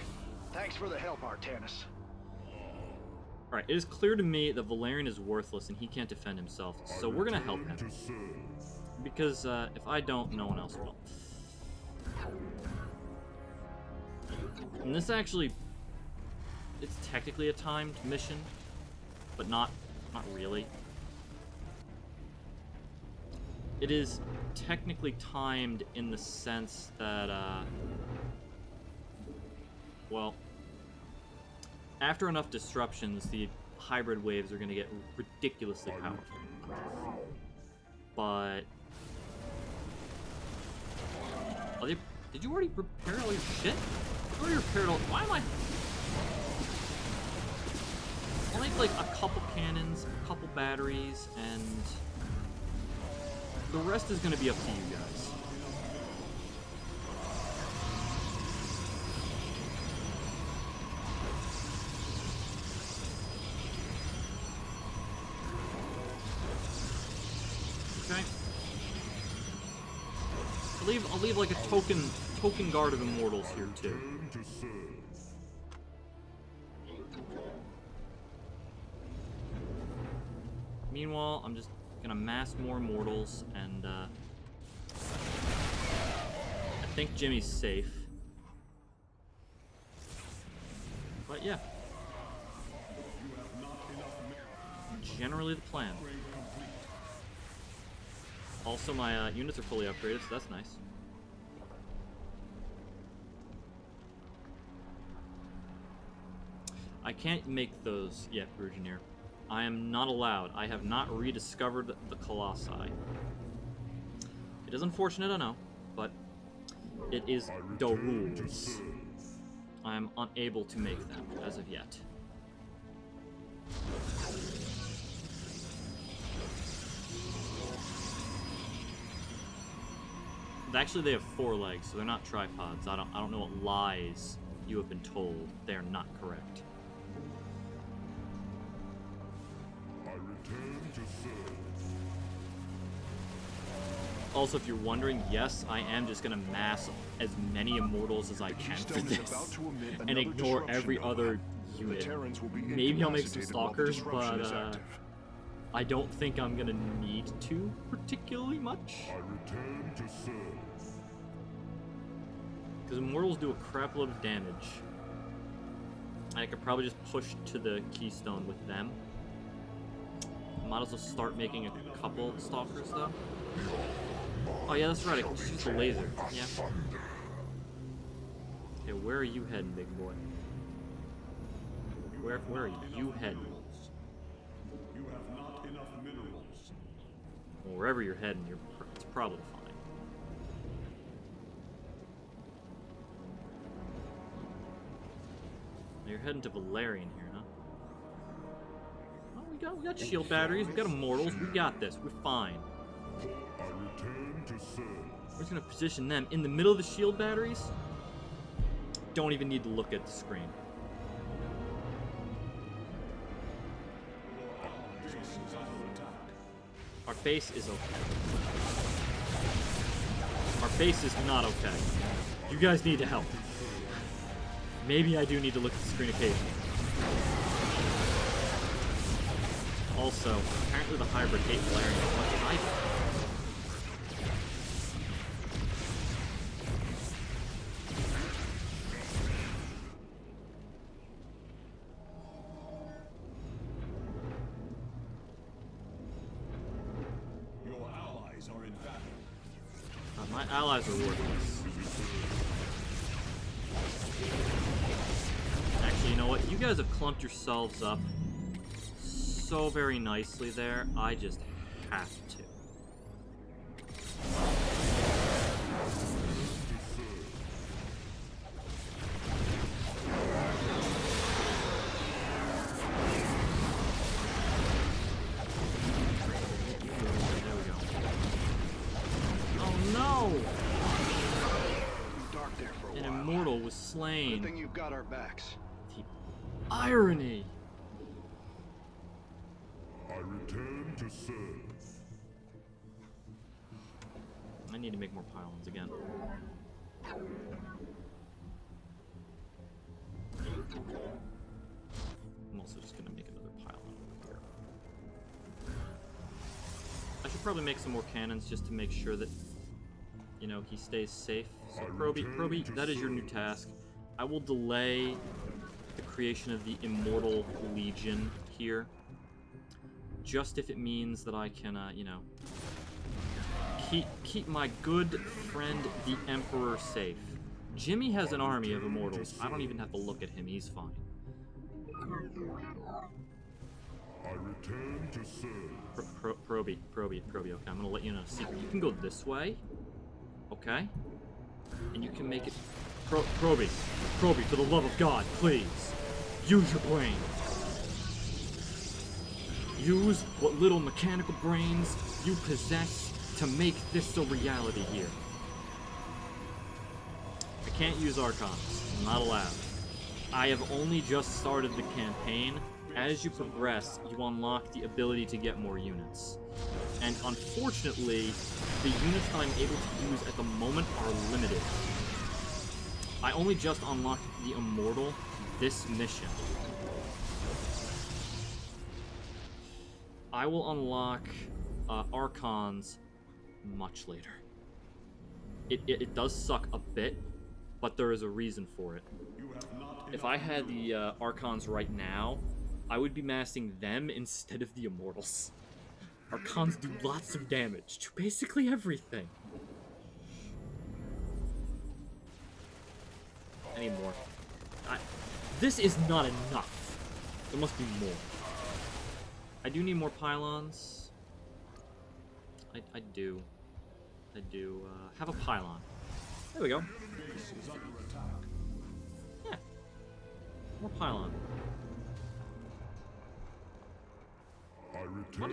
Thanks for the help, Artanis. Alright, it is clear to me that Valerian is worthless and he can't defend himself, so we're gonna help him. Because if I don't, no one else will. And this actually, it's technically a timed mission, but not really. It is technically timed in the sense that, well, after enough disruptions, the hybrid waves are going to get ridiculously powerful. But... Oh, did you already repair all your shit? You already repaired all... Why am I... I'll make, like, a couple cannons, a couple batteries, and... the rest is going to be up to you guys. Okay. I'll leave like a token guard of immortals here too. Meanwhile, I'm just gonna mass more immortals, and I think Jimmy's safe. But yeah, generally the plan. Also, my units are fully upgraded, so that's nice. I can't make those yet, Brugineer. I am not allowed. I have not rediscovered the Colossi. It is unfortunate, I know, but it is the rules. I am unable to make them as of yet. Actually, they have 4 legs, so they're not tripods. I don't know what lies you have been told. They are not correct. I return to serve. Also, if you're wondering, yes, I am just gonna mass as many immortals as I can for this, and ignore every other unit. Maybe I'll make some stalkers, but I don't think I'm gonna need to particularly much. I return to serve. Because immortals do a crap load of damage. And I could probably just push to the keystone with them. Might as well start making a couple stalkers though. Oh yeah, that's right, I can just use the laser. Yeah. Okay, where are you heading, big boy? Where are you heading? You have not enough minerals. Well, wherever you're heading, it's probably fine. Now you're heading to Valerian here, huh? Well, we got shield batteries, we got immortals, we got this, we're fine. I return to serve. We're just gonna position them in the middle of the shield batteries. Don't even need to look at the screen. Our base is okay. Our base is not okay. You guys need to help. Maybe I do need to look at the screen occasionally. Also, apparently the hybrid hate Valerian as much as I do. Your allies are in battle. My allies are worthless. Actually, you know what? You guys have clumped yourselves up so very nicely there. I just have to. There we go. Oh no! Dark there for a An while. immortal was Good slain. thing you've got our backs. The irony! I return to serve. I need to make more pylons again. I'm also just gonna make another pylon over here. I should probably make some more cannons just to make sure that, you know, he stays safe. So Proby, that is your new task. I will delay the creation of the Immortal Legion here, just if it means that I can, you know, keep my good friend the Emperor safe. Jimmy has an army of immortals. I don't even have to look at him. He's fine. I return to serve. Proby. Okay, I'm gonna let you know a secret. You can go this way. Okay? And you can make it... Proby, for the love of God, please. Use your brain. Use what little mechanical brains you possess to make this a reality here. I can't use Archons. I'm not allowed. I have only just started the campaign. As you progress, you unlock the ability to get more units. And unfortunately, the units that I'm able to use at the moment are limited. I only just unlocked the Immortal this mission. I will unlock Archons much later. It does suck a bit, but there is a reason for it. If I had the Archons right now, I would be massing them instead of the Immortals. Archons do lots of damage to basically everything. Any more? This is not enough. There must be more. I do need more pylons. I do. Have a pylon. There we go. Yeah. More pylon. I'm gonna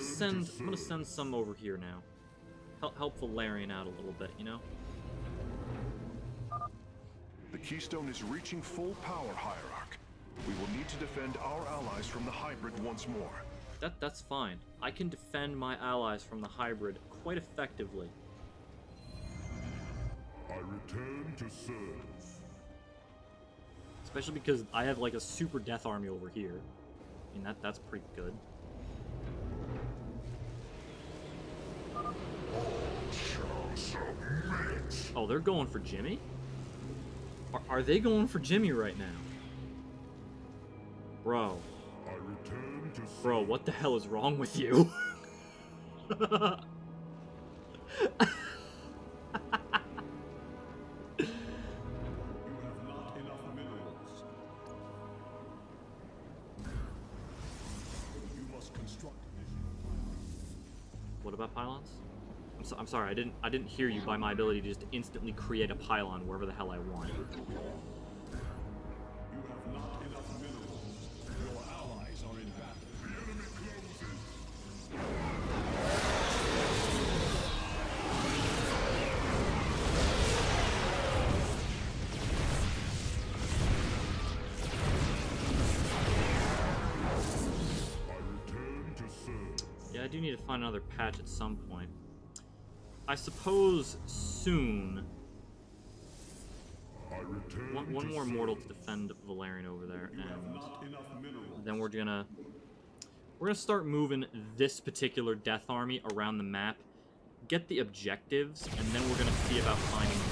send some over here now. Help Valerian out a little bit, you know? The Keystone is reaching full power, Hierarch. We will need to defend our allies from the hybrid once more. That's fine. I can defend my allies from the hybrid quite effectively. I return to serve. Especially because I have like a super death army over here. I mean that's pretty good. Oh, they're going for Jimmy? Are they going for Jimmy right now? Bro. Bro, what the hell is wrong with you? What about pylons? I'm sorry, I didn't hear you by my ability to just instantly create a pylon wherever the hell I want. You have not enough minerals. Your allies are in battle. The enemy closes. I return to serve. Yeah, I do need to find another patch at some point. I suppose soon. One more mortal to defend Valerian over there, and then we're gonna start moving this particular death army around the map, get the objectives, and then we're gonna see about finding them.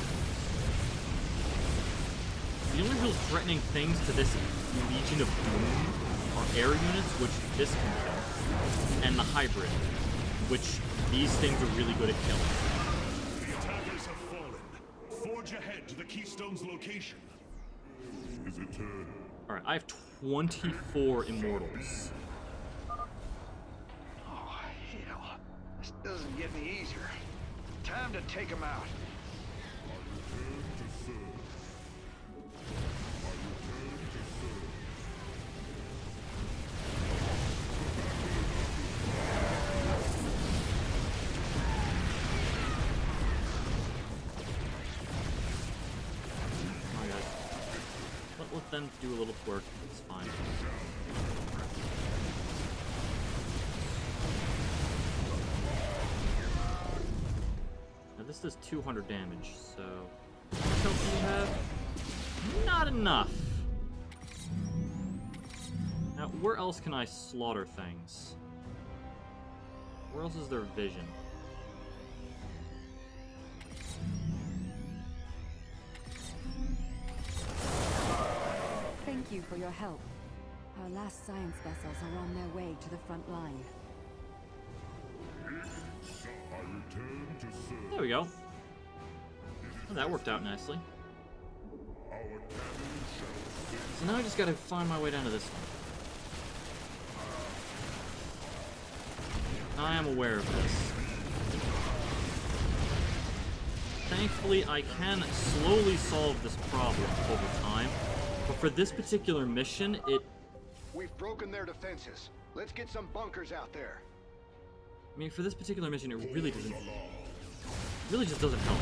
The only real threatening things to this Legion of Doom are air units, which this can kill, and the hybrid, which these things are really good at killing. The attackers have fallen. Forge ahead to the Keystone's location. Is it turn? Alright, I have 24 immortals. Oh, hell. This doesn't get any easier. Time to take them out. I return to serve. I return to serve. Come on, guys. Let them do a little twerk. It's fine. Now this does 200 damage, so... What health do you have? Not enough! Now, where else can I slaughter things? Where else is there vision? Thank you for your help. Our last science vessels are on their way to the front line. I return to serve. There we go. Oh, that worked out nicely. Our cannon shall So now I just gotta find my way down to this one. I am aware of this. Thankfully, I can slowly solve this problem over time, but for this particular mission, We've broken their defenses. Let's get some bunkers out there. I mean, for this particular mission, it really just doesn't help.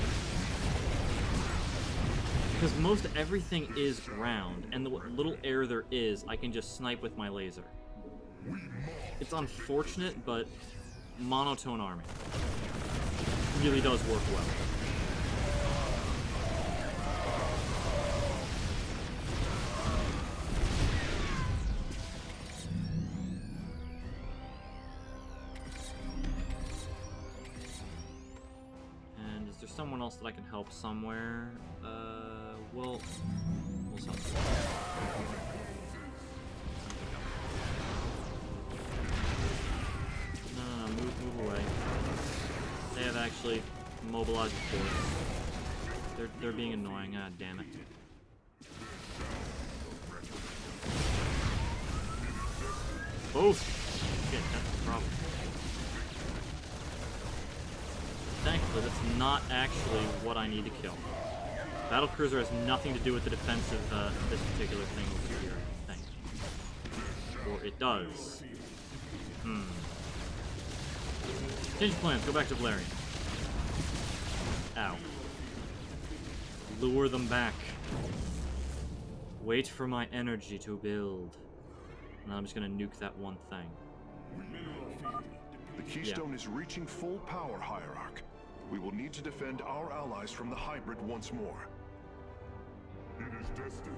Because most everything is ground, and the little air there is, I can just snipe with my laser. It's unfortunate, but monotone army really does work well. And is there someone else that I can help somewhere? We'll help. No, move away. They have actually mobilized the force. They're being annoying. Ah, damn it. Oh, shit, that's the problem. That's not actually what I need to kill. Battlecruiser has nothing to do with the defense of this particular thing over here, I think. Or it does. Change plans, go back to Valerian. Ow. Lure them back. Wait for my energy to build. And I'm just gonna nuke that one thing. The Keystone is reaching full power, Hierarch. We will need to defend our allies from the hybrid once more. It is destined.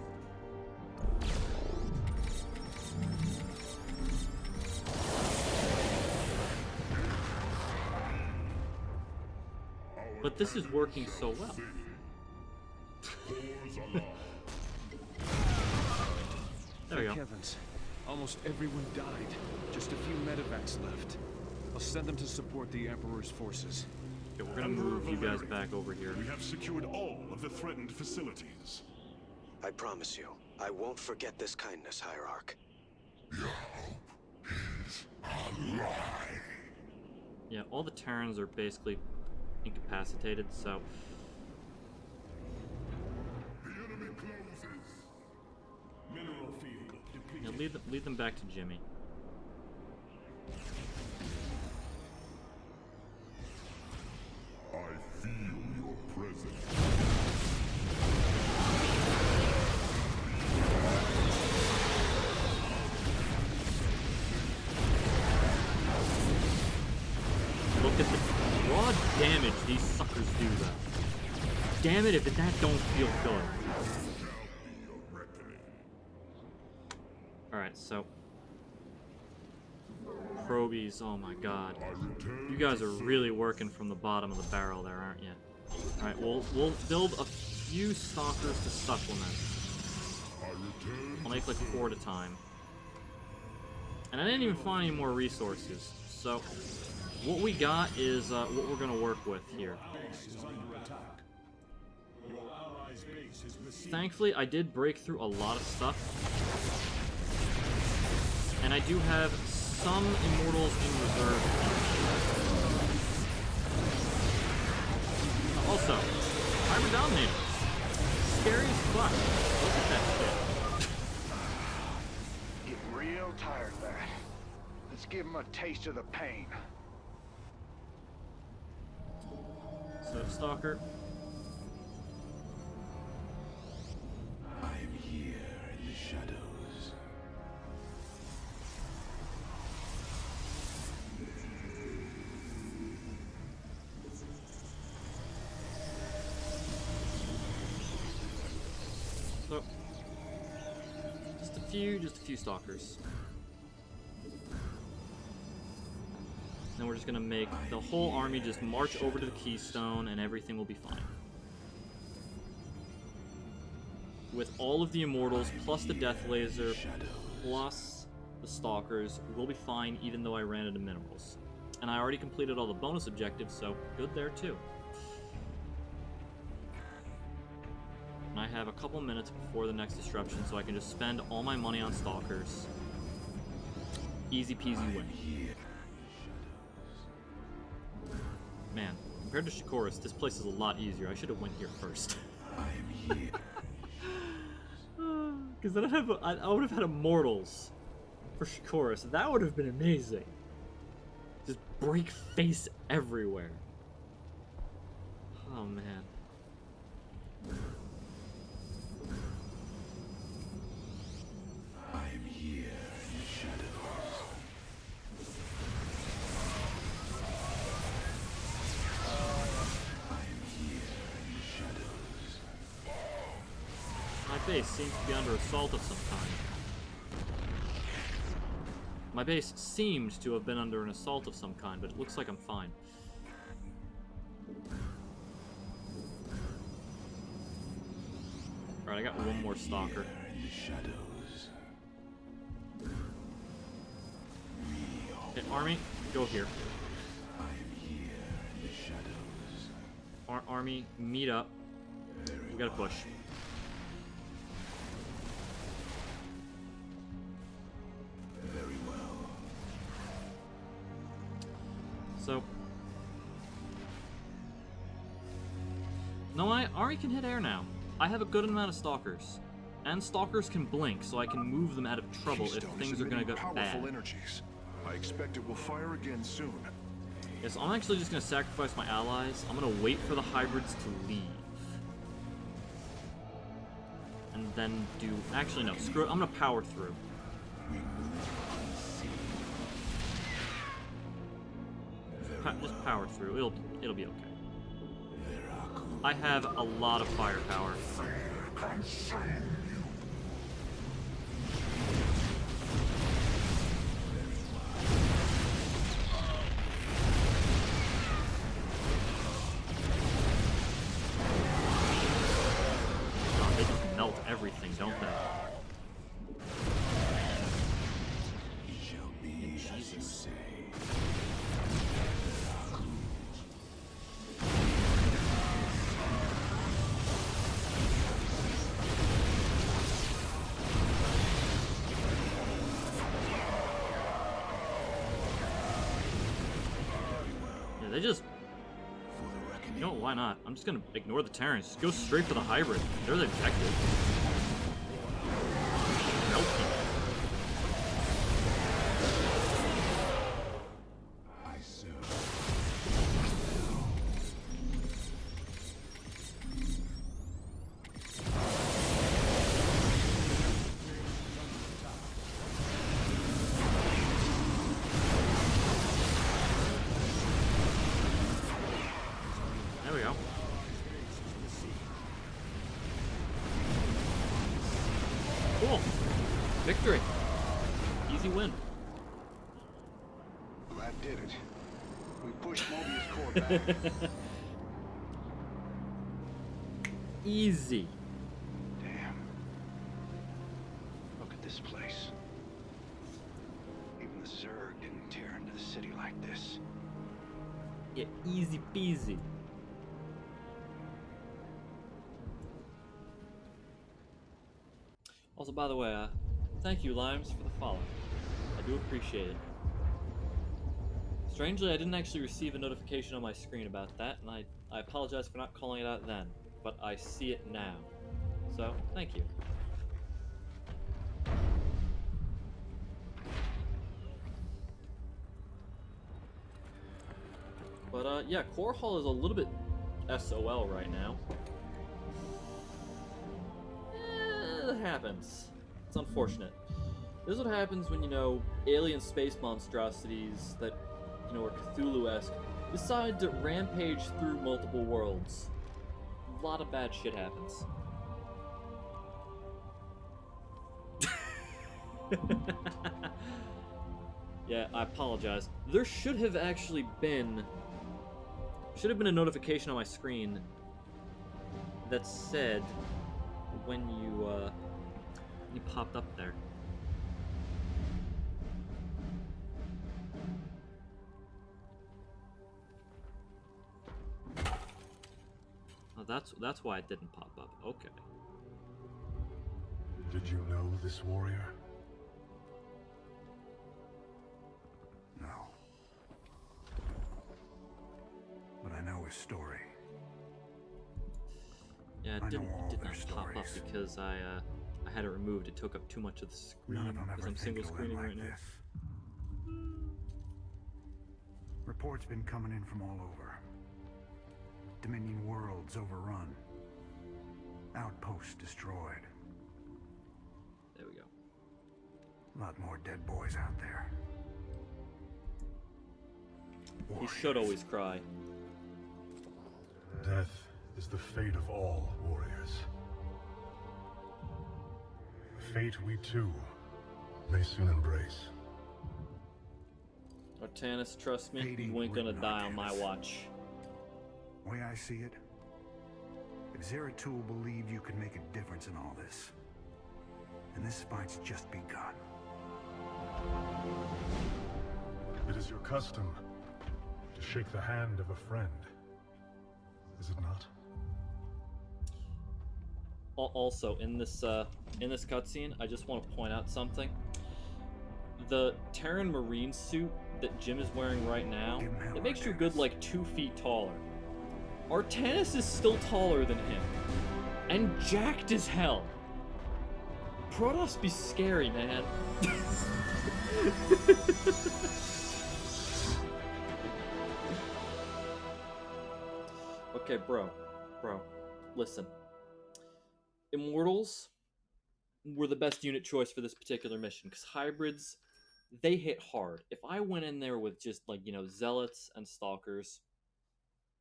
But this is working so well. There we go. Heavens. Almost everyone died. Just a few medevacs left. I'll send them to support the Emperor's forces. Okay, we're gonna move you guys back over here. We have secured all of the threatened facilities. I promise you, I won't forget this kindness, Hierarch. Yeah, all the Terrans are basically incapacitated, so... The enemy closes. Mineral field depleted. Yeah, lead them back to Jimmy. I feel your presence. Look at the raw damage these suckers do, though. Damn it if that don't feel good. Alright, so... Probies, oh my god. You guys are really working from the bottom of the barrel there, aren't you? Alright, we'll build a few stalkers to supplement. I'll make like 4 at a time. And I didn't even find any more resources, so... What we got is what we're going to work with here. Thankfully, I did break through a lot of stuff. And I do have some immortals in reserve. Also, Hybrid Dominator. Scary as fuck. Look at that shit. Getting real tired of that. Let's give him a taste of the pain. So, Stalker. I am here in the shadows. So, just a few stalkers. Then we're just gonna make the whole army just march over to the Keystone and everything will be fine. With all of the immortals, plus the death laser, plus the stalkers, we'll be fine even though I ran into minerals. And I already completed all the bonus objectives, so good there too. And I have a couple minutes before the next disruption, so I can just spend all my money on stalkers. Easy peasy win. Man, compared to Shikoris, this place is a lot easier. I should have went here first. Because then I would have had immortals for Shikoris. That would have been amazing. Just break face everywhere. Oh man. I am here in the shadows. My base seems to be under assault of some kind. My base seemed to have been under an assault of some kind, but it looks like I'm fine. Alright, I got one more stalker. In the shadows. Okay, army, go here. I am here in the shadows. Army, meet up. We gotta push. Very well. So, No, I already can hit air now. I have a good amount of stalkers. And stalkers can blink, so I can move them out of trouble if Keystone things is are gonna emitting go powerful bad. energies. I expect it will fire again soon. Yes, I'm actually just gonna sacrifice my allies. I'm gonna wait for the hybrids to leave. And then do... Actually, no. Screw it. I'm gonna power through. Just power through. It'll be okay. I have a lot of firepower. God, they just melt everything, don't they? Jesus. Yeah, they just... You know what, why not? I'm just gonna ignore the Terrans. Just go straight for the hybrid. They're the objective. Melt them. There we go. Cool. Victory. Easy win. Well, that did it. We pushed Mobius core back. Easy. Damn. Look at this place. Even the Zerg didn't tear into the city like this. Yeah, easy peasy. Also, by the way, thank you, Limes, for the follow. I do appreciate it. Strangely, I didn't actually receive a notification on my screen about that, and I apologize for not calling it out then, but I see it now. So, thank you. But, yeah, Core Hall is a little bit SOL right now. It happens. It's unfortunate. This is what happens when, you know, alien space monstrosities that, you know, are Cthulhu-esque decide to rampage through multiple worlds. A lot of bad shit happens. Yeah, I apologize. There should have actually been... Should have been a notification on my screen that said when you popped up there. Oh, that's why it didn't pop up. Okay. Did you know this warrior? No. But I know his story. Yeah, it I know did all not their pop up stories. because I had it removed. It took up too much of the screen None of them because ever I'm think single it'll end screening like right now. this. Reports been coming in from all over. Dominion worlds overrun. Outposts destroyed. There we go. A lot more dead boys out there. He should always cry. Death is the fate of all warriors. A fate we too may soon embrace. Artanis, trust me, Fate ain't you ain't gonna written, die on my Artanis. watch. Way I see it, if Zeratul believed you could make a difference in all this, then this fight's just begun. It is your custom to shake the hand of a friend, is it not? Also, in this cutscene, I just want to point out something. The Terran Marine suit that Jim is wearing right now, it makes you a good like 2 feet taller. Artanis is still taller than him. And jacked as hell. Protoss be scary, man. Okay, bro, listen. Immortals were the best unit choice for this particular mission, because hybrids, they hit hard. If I went in there with just, like, zealots and stalkers,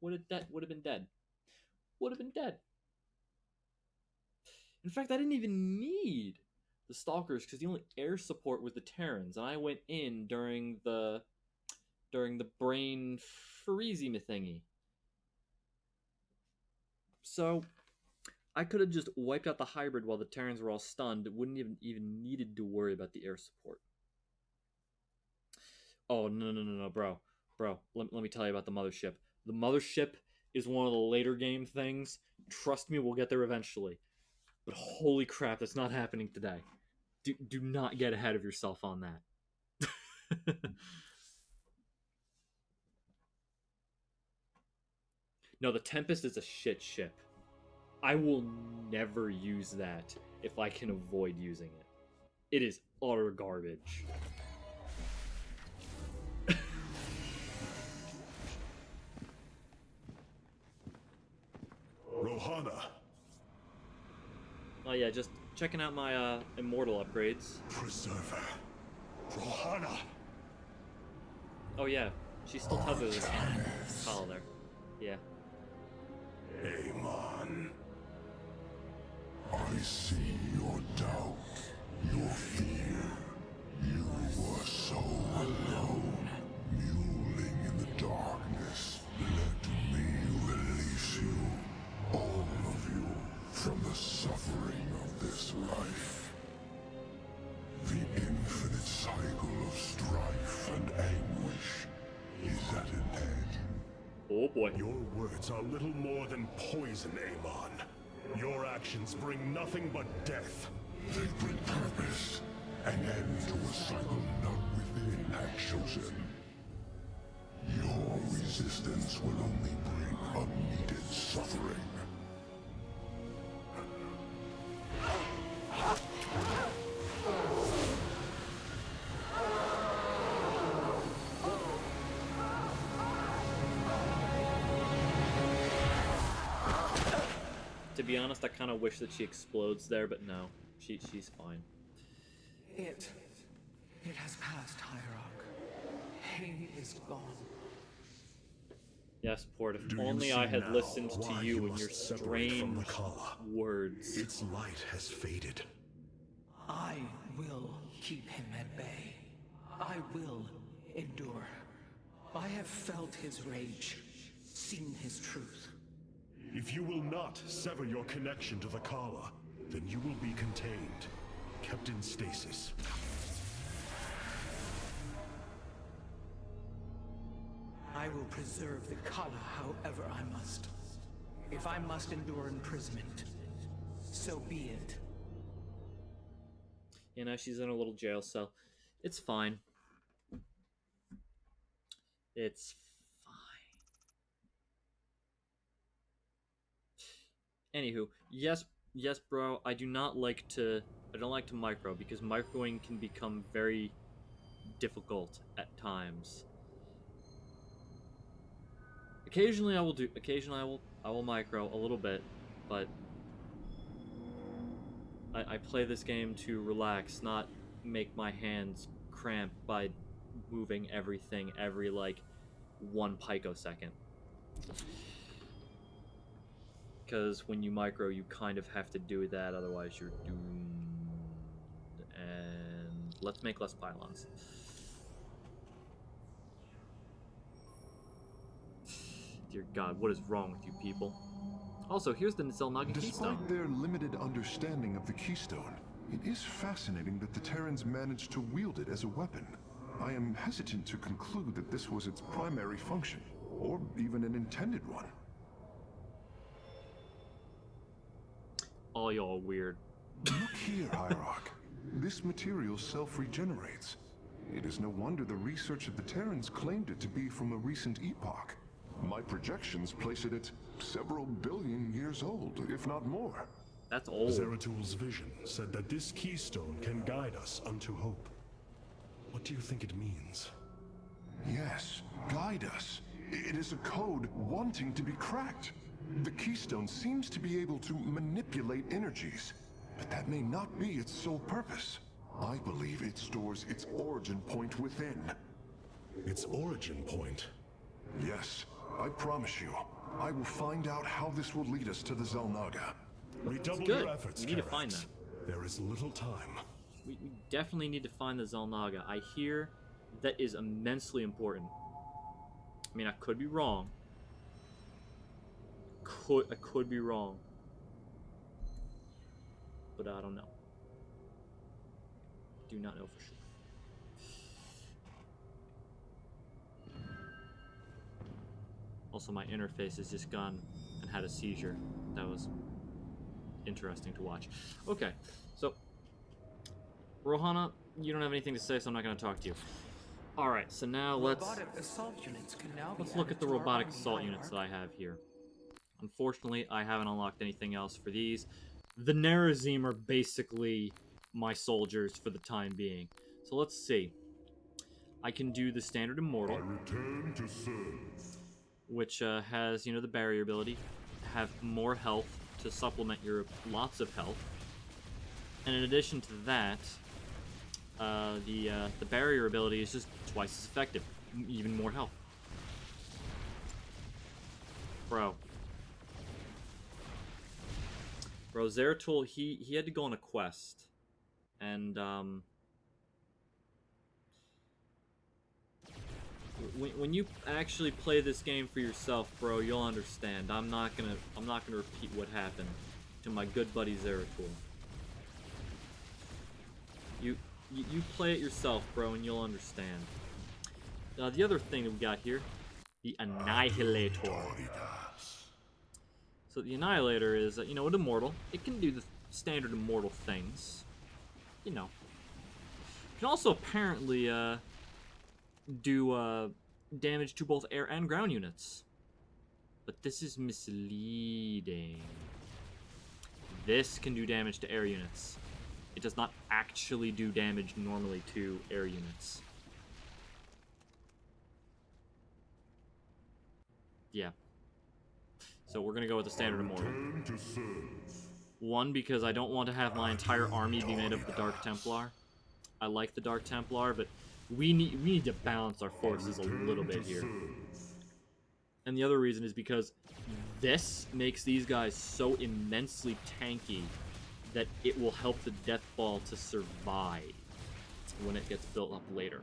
would have been dead. Would have been dead. In fact, I didn't even need the stalkers, because the only air support was the Terrans, and I went in during the brain freezy thingy. So I could have just wiped out the hybrid while the Terrans were all stunned. Wouldn't even needed to worry about the air support. Oh, no, bro. Let me tell you about the mothership. The mothership is one of the later game things. Trust me, we'll get there eventually. But holy crap, that's not happening today. Do not get ahead of yourself on that. No, the Tempest is a shit ship. I will never use that if I can avoid using it. It is utter garbage. Rohana. Oh yeah, just checking out my immortal upgrades. Preserver. Rohana. Oh yeah, she's still tethered to the collar there. Yeah. Amon. I see your doubt, your fear. You were so alone, mewling in the darkness. Let me release you, all of you, from the suffering of this life. The infinite cycle of strife and anguish is at an end. Oh boy. Your words are little more than poison, Amon. Your actions bring nothing but death. They bring purpose, an end to a cycle none within had chosen. Your resistance will only bring unneeded suffering. To be honest, I kind of wish that she explodes there, but no, she's fine. It has passed, Hierarch. He is gone. Yes, Port, if Do you only see I had now listened to why you and must your separate from the strange Kala? words. Its light has faded. I will keep him at bay. I will endure. I have felt his rage, seen his truth. If you will not sever your connection to the Kala, then you will be contained, kept in stasis. I will preserve the Kala however I must. If I must endure imprisonment, so be it. You know, she's in a little jail cell. It's fine. It's fine. Anywho, yes, bro, I don't like to micro, because microing can become very difficult at times. Occasionally I will micro a little bit, but I play this game to relax, not make my hands cramp by moving everything every, like, 1 picosecond. Because when you micro, you kind of have to do that, otherwise you're doomed. And let's make less pylons. Dear God, what is wrong with you people? Also, here's the Zelnaga Keystone. Despite their limited understanding of the Keystone, it is fascinating that the Terrans managed to wield it as a weapon. I am hesitant to conclude that this was its primary function, or even an intended one. All y'all weird. Look here, Hierarch. This material self-regenerates. It is no wonder the research of the Terrans claimed it to be from a recent epoch. My projections place it at several billion years old, if not more. That's old. Zeratul vision said that this keystone can guide us unto hope. What do you think it means? Yes, guide us. It is a code wanting to be cracked. The keystone seems to be able to manipulate energies, but that may not be its sole purpose. I believe it stores its origin point within. Its origin point? Yes, I promise you, I will find out how this will lead us to the Xel'Naga. Redouble good. your efforts, We need to find Karax. them. There is little time. We definitely need to find the Xel'Naga. I hear that is immensely important. I mean, I could be wrong. I could be wrong. But I don't know. Do not know for sure. Also, my interface has just gone and had a seizure. That was interesting to watch. Okay, so Rohana, you don't have anything to say, so I'm not going to talk to you. All right, so now let's Robotic assault units can now be look at added the to our robotic army assault units that hierarchy. I have here. Unfortunately, I haven't unlocked anything else for these. The Nerazim are basically my soldiers for the time being. So let's see. I can do the standard immortal, return to serve. which has, you know, the barrier ability, have more health to supplement your lots of health. And in addition to that, the barrier ability is just twice as effective, even more health. Bro, Zeratul, he had to go on a quest, and when you actually play this game for yourself, bro, you'll understand. I'm not gonna repeat what happened to my good buddy Zeratul. You play it yourself, bro, and you'll understand. The other thing that we got here, the Annihilator. So the Annihilator is, you know, an immortal. It can do the standard immortal things. You know. It can also apparently do damage to both air and ground units. But this is misleading. This can do damage to air units. It does not actually do damage normally to air units. Yeah. So we're gonna go with the standard immortal. One, because I don't want to have my entire army be made of the Dark Templar. I like the Dark Templar, but we need to balance our forces a little bit here. And the other reason is because this makes these guys so immensely tanky that it will help the Death Ball to survive when it gets built up later.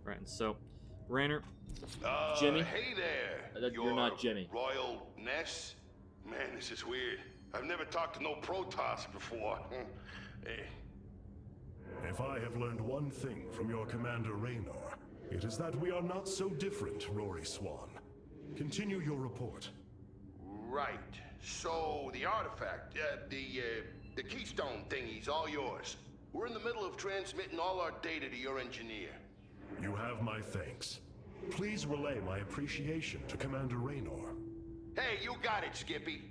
Right, and so, Rainer, Jimmy. Hey there. You're not Jimmy. Royal Ness? Man, this is weird. I've never talked to no Protoss before. Hey. If I have learned one thing from your commander Raynor, it is that we are not so different, Rory Swan. Continue your report. Right. So, the artifact, the keystone thingy's all yours. We're in the middle of transmitting all our data to your engineer. You have my thanks. Please relay my appreciation to Commander Raynor. Hey, you got it, Skippy.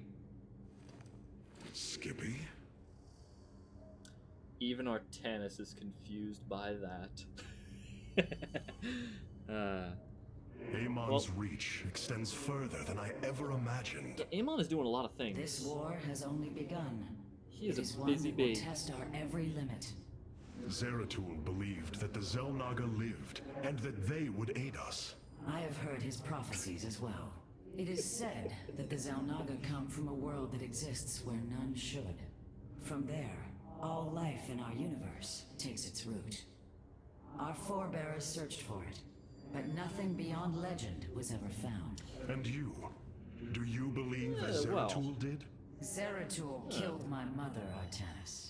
Skippy? Even Artanis is confused by that. Amon's reach extends further than I ever imagined. Yeah, Amon is doing a lot of things. This war has only begun. He is It is a one busy that will bee. test our every limit. Zeratul believed that the Xel'Naga lived, and that they would aid us. I have heard his prophecies as well. It is said that the Xel'Naga come from a world that exists where none should. From there, all life in our universe takes its root. Our forebears searched for it, but nothing beyond legend was ever found. And you? Do you believe as well. Zeratul did? Zeratul killed my mother, Artanis.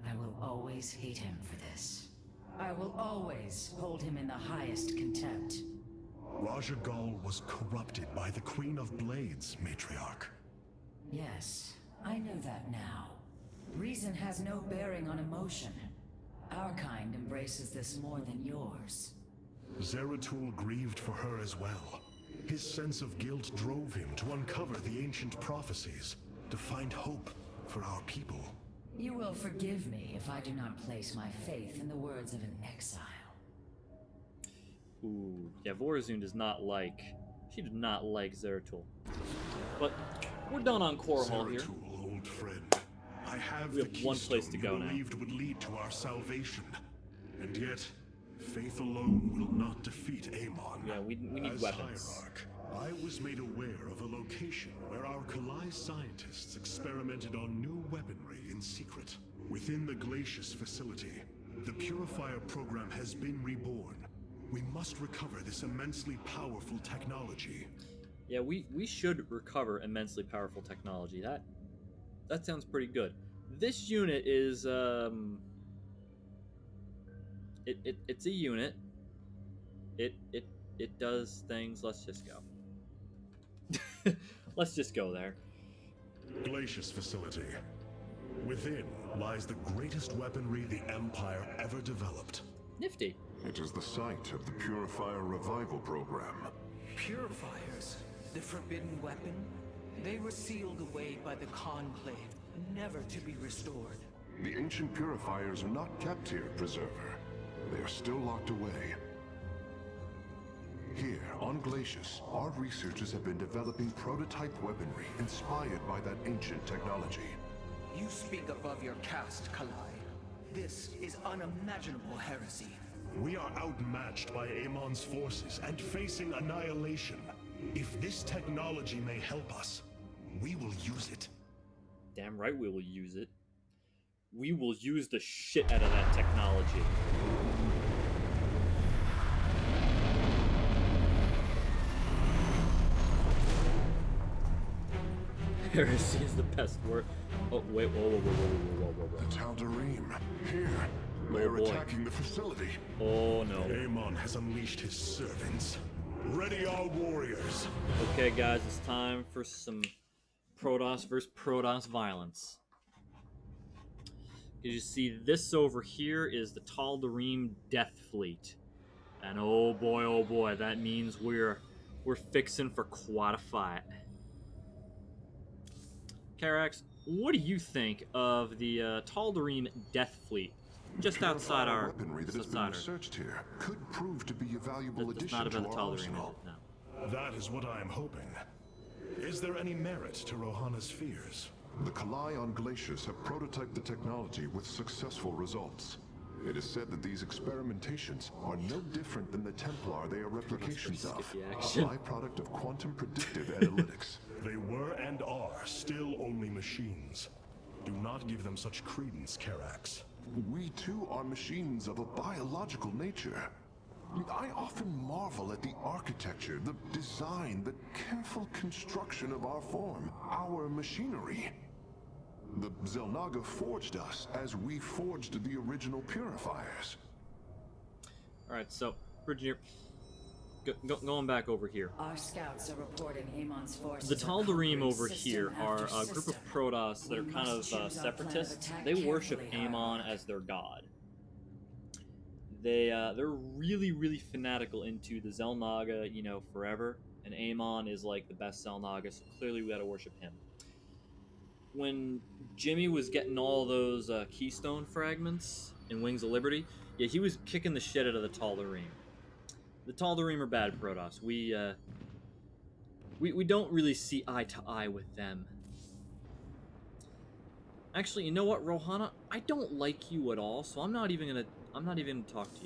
I will always hate him for this. I will always hold him in the highest contempt. Raja Gal was corrupted by the Queen of Blades, Matriarch. Yes, I know that now. Reason has no bearing on emotion. Our kind embraces this more than yours. Zeratul grieved for her as well. His sense of guilt drove him to uncover the ancient prophecies, to find hope for our people. You will forgive me if I do not place my faith in the words of an exile. Ooh, yeah, Vorazun does not like... She did not like Zeratul. But we're done on Korhal here. Zeratul, old friend. I have We the have one place keystone to go you now. believed would lead to our salvation. And yet, faith alone will not defeat Amon. Yeah, we need As weapons. Hierarch, I was made aware of a location where our Kalai scientists experimented on new weaponry in secret. Within the Glacius facility, the Purifier program has been reborn. We must recover this immensely powerful technology. Yeah, we should recover immensely powerful technology. That sounds pretty good. This unit is it's a unit. It does things. Let's just go. Let's just go there. Glacius facility. Within lies the greatest weaponry the Empire ever developed. Nifty. It is the site of the Purifier Revival Program. Purifiers, the forbidden weapon, they were sealed away by the Conclave, never to be restored. The ancient purifiers are not kept here, Preserver. They are still locked away. Here, on Glacius, our researchers have been developing prototype weaponry inspired by that ancient technology. You speak above your caste, Kalai. This is unimaginable heresy. We are outmatched by Amon's forces and facing annihilation. If this technology may help us, we will use it. Damn right we will use it. We will use the shit out of that technology. Heresy is the best word. Oh, wait, whoa. The Tal'Darim, here. They are attacking the facility. Oh, no. Amon has unleashed his servants. Ready our warriors. Okay, guys, it's time for some Protoss versus Protoss violence. As you see, this over here is the Tal'Darim Death Fleet. And oh boy, that means we're fixing for quite a fight. Karax, what do you think of the Tal'Darim Death Fleet just outside our weaponry that has been researched here could prove to be a valuable addition not to about the our Tal'Darim, arsenal. is it? No. That is what I am hoping. Is there any merit to Rohana's fears? The Kalai on Glacius have prototyped the technology with successful results. It is said that these experimentations are no different than the Templar they are replications of, a byproduct of quantum predictive analytics. They were and are still only machines. Do not give them such credence, Karax. We too are machines of a biological nature. I often marvel at the architecture, the design, the careful construction of our form, our machinery. The Xel'Naga forged us as we forged the original purifiers. Alright, so, Brigadier, going back over here. Our scouts are reporting Amon's forces. The Tal'Darim over here are a group of Protoss that are kind of separatists. They worship Amon as their god. They're really fanatical into the Xel'Naga, you know, forever. And Amon is like the best Xel'Naga, so clearly we gotta worship him. When Jimmy was getting all those keystone fragments in Wings of Liberty, yeah, he was kicking the shit out of the Tal'Darim. The Tal'Darim are bad Protoss. We don't really see eye to eye with them. Actually, you know what, Rohana? I don't like you at all, so I'm not even gonna talk to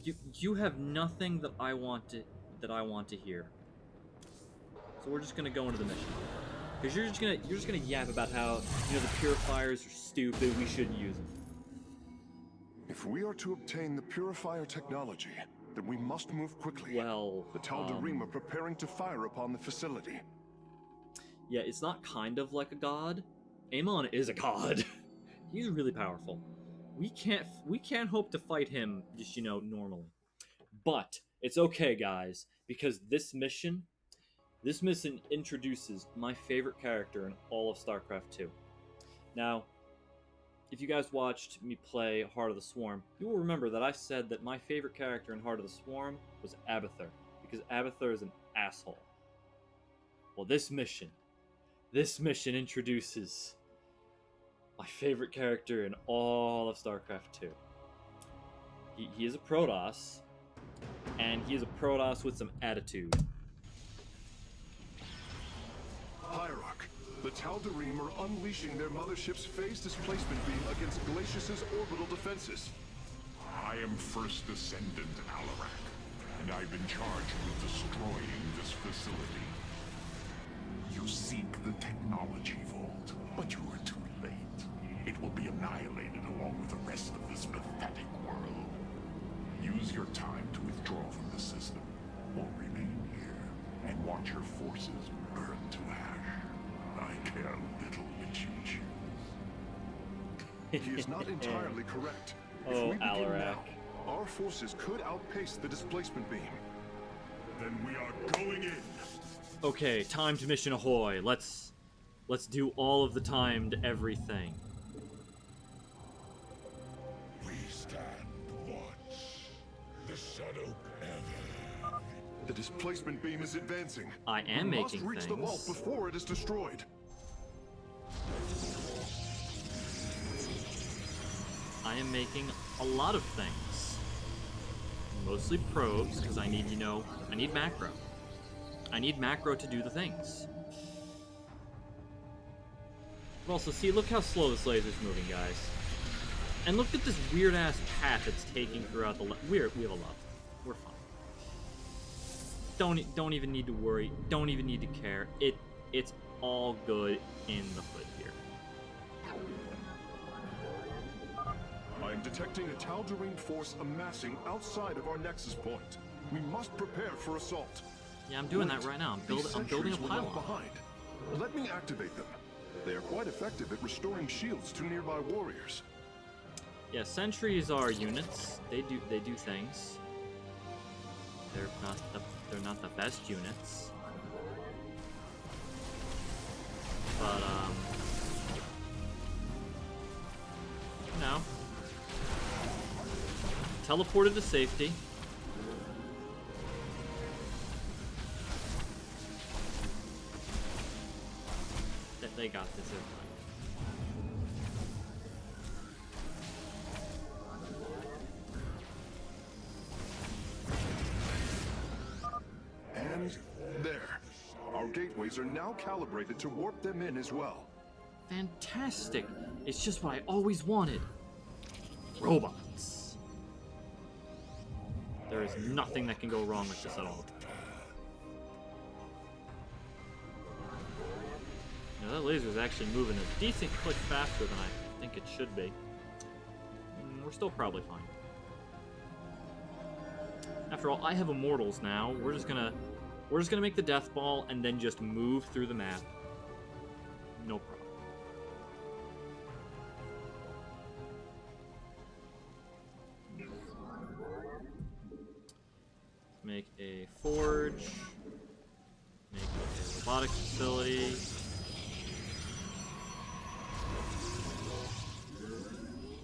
you. You have nothing that I want to hear. So we're just gonna go into the mission. Because you're just gonna yap about how, you know, the purifiers are stupid, we shouldn't use them. If we are to obtain the purifier technology, then we must move quickly. Well, the Tal'Darim are preparing to fire upon the facility. Yeah, it's not kind of like a god. Amon is a god. He's really powerful. We can't hope to fight him just, you know, normally. But it's okay, guys, because this mission introduces my favorite character in all of StarCraft 2. Now, if you guys watched me play Heart of the Swarm, you will remember that I said that my favorite character in Heart of the Swarm was Abathur, because Abathur is an asshole. Well, this mission introduces my favorite character in all of StarCraft 2. He is a Protoss, and he is a Protoss with some attitude. Hierarch, the Tal'Darim are unleashing their mothership's phase displacement beam against Glacius's orbital defenses. I am First Descendant Alarak, and I've been charged with destroying this facility. You seek the technology vault, but you are too late. It will be annihilated along with the rest of this pathetic world. Use your time to withdraw from the system, or remain here and watch your forces burn to ash. I care little which you choose. He is not entirely correct. If Oh, we begin Alarak. now, our forces could outpace the displacement beam. Then we are going in. Okay, timed mission ahoy. Let's do all of the timed everything. We stand watch. The shadow ever. The displacement beam is advancing. I am We making must reach the vault things. before it is destroyed. I am making a lot of things. Mostly probes, because I need, I need macro. I need macro to do the things. But also, see, look how slow this laser's moving, guys. And look at this weird-ass path it's taking throughout the... we have a love. We're fine. Don't even need to worry. Don't even need to care. It's all good in the hood here. I am detecting a Tal'Darim force amassing outside of our nexus point. We must prepare for assault. Yeah, I'm doing Wait, that right now. I'm these building a sentries were left pylon. behind. Let me activate them. They are quite effective at restoring shields to nearby warriors. Yeah, sentries are units. They do things. They're not the best units. But no. Teleported to safety. They got this. They're fine. And there. Our gateways are now calibrated to warp them in as well. Fantastic. It's just what I always wanted. Robots. There is nothing that can go wrong with this at all. Now, that laser is actually moving a decent click faster than I think it should be. We're still probably fine. After all, I have immortals now. We're just gonna make the death ball and then just move through the map. No problem. Make a forge. Make a robotics facility.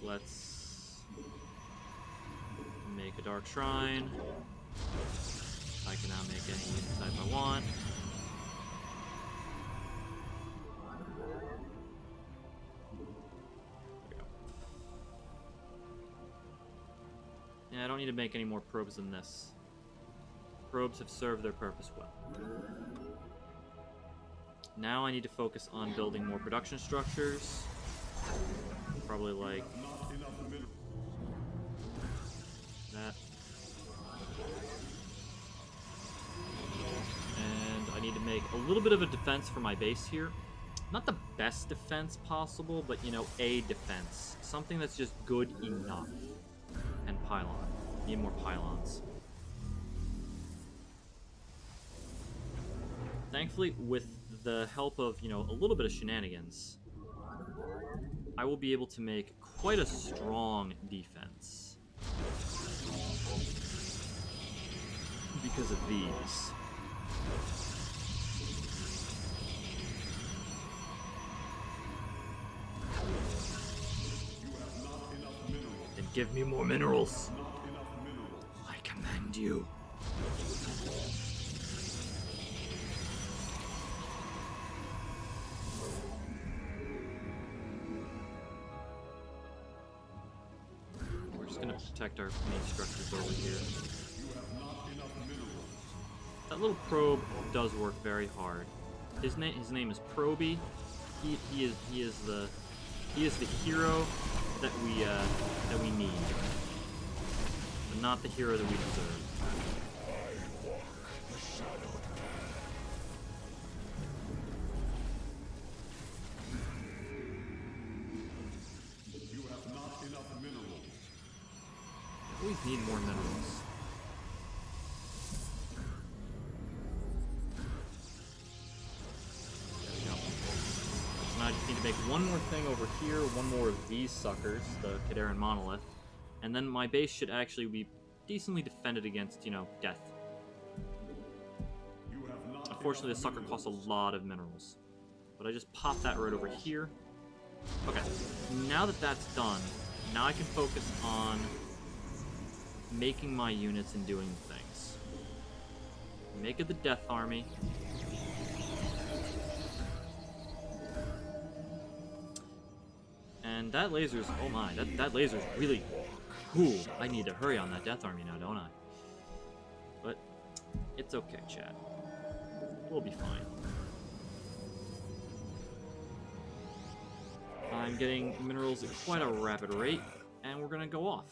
Let's make a dark shrine. I can now make any unit type I want. There we go. Yeah, I don't need to make any more probes than this. Probes have served their purpose well. Now I need to focus on building more production structures. Probably like that. And I need to make a little bit of a defense for my base here. Not the best defense possible, but a defense. Something that's just good enough. And pylon. Need more pylons. Thankfully, with the help of, a little bit of shenanigans, I will be able to make quite a strong defense. Because of these. Give me more minerals. I command you. We're just gonna protect our main structures over here. That little probe does work very hard. His name is Proby. He is the hero that we need, but not the hero that we deserve. You have not enough minerals. We need more minerals. I just need to make one more thing over here, one more of these suckers, the Kadaran Monolith, and then my base should actually be decently defended against, you know, death. Unfortunately, the sucker costs a lot of minerals, but I just pop that right over here. Okay, now that that's done, now I can focus on making my units and doing things. Make it the Death Army. And that laser's, oh my, that laser's really cool. I need to hurry on that Death Army now, don't I? But it's okay, chat. We'll be fine. I'm getting minerals at quite a rapid rate, and we're gonna go off.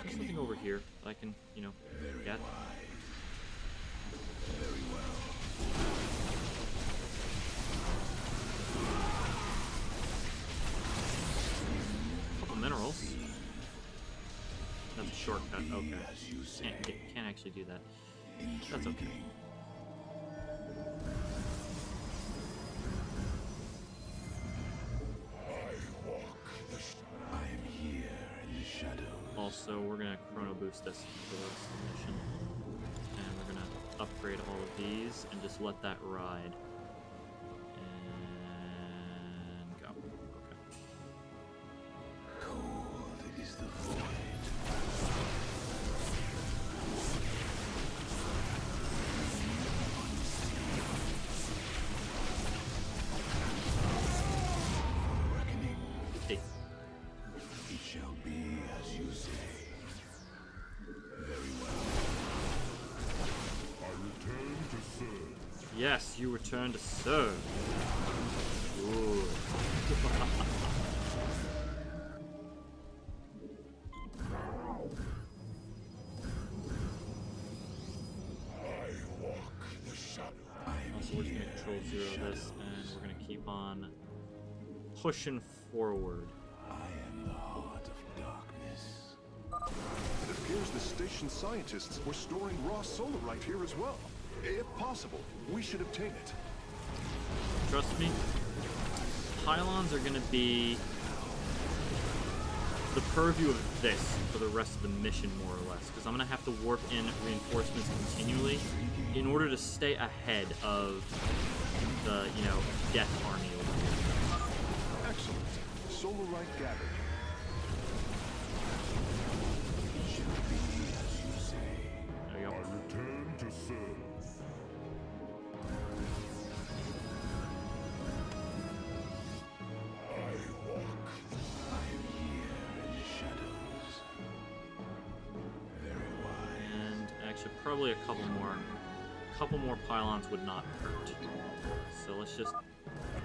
There's something over here that I can, you know, get. Couple minerals. That's a shortcut. Okay. Can't actually do that. That's okay. Also, we're gonna chrono boost this for the rest of the mission, and we're gonna upgrade all of these and just let that ride. And go. Okay. Cold is the void. Hey. It shall be as you say. Very well. I return to serve. Yes, you return to serve. Good. Also, we're just gonna control zero this, and we're gonna keep on pushing forward. I am the heart of darkness. It appears the station scientists were storing raw solarite here as well. If possible, we should obtain it. Trust me, pylons are gonna be the purview of this for the rest of the mission, more or less, because I'm gonna have to warp in reinforcements continually in order to stay ahead of the, you know, Death Army over here. Excellent. Solarite gathered. There you go. I return to serve. And actually, probably a couple more pylons would not hurt. So let's just A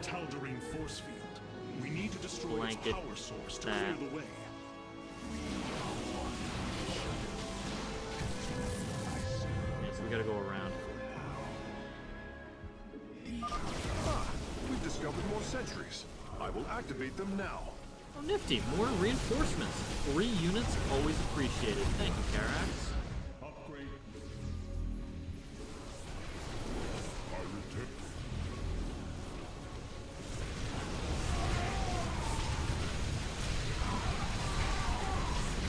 Tal'Darim force field. We need to destroy blanket its power source to that. clear the way. Yeah, so we gotta go around. We've discovered more sentries. I will activate them now. Oh, nifty! More reinforcements. 3 units, always appreciated. Thank you, Carax. Upgrade. I return.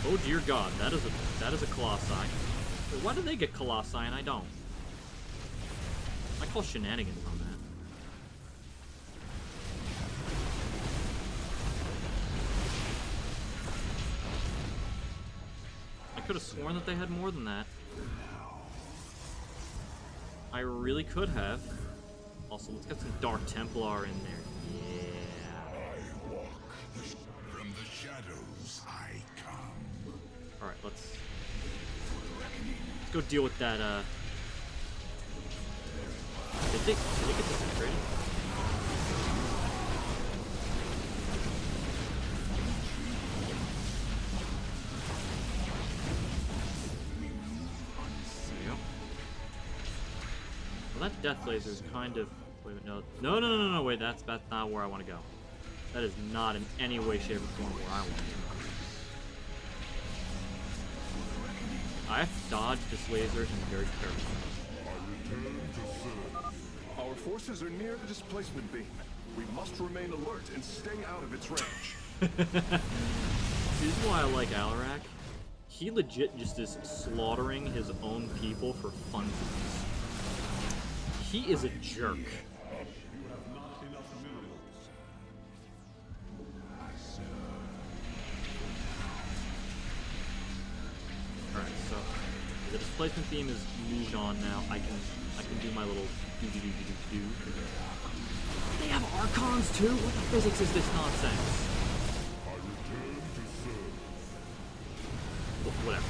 Oh dear God, that is a Colossi. Wait, why do they get Colossi and I don't? My call shenanigans on that. I could have sworn that they had more than that. I really could have. Also, let's get some Dark Templar in there. Yeah. From the shadows I come. Alright, let's go deal with that, Did they get disintegrated? There you go. Well, that death laser is kind of... Wait a minute, no, wait, that's not where I want to go. That is not in any way, shape, or form where I want to go. I have to dodge this laser and be very careful. Our forces are near the displacement beam. We must remain alert and stay out of its range. This is why I like Alarak. He legit just is slaughtering his own people for funsies. He is a jerk. Alright, so the displacement beam is moved on now. I can do my little do. They have Archons too? What the physics is this nonsense? Whatever.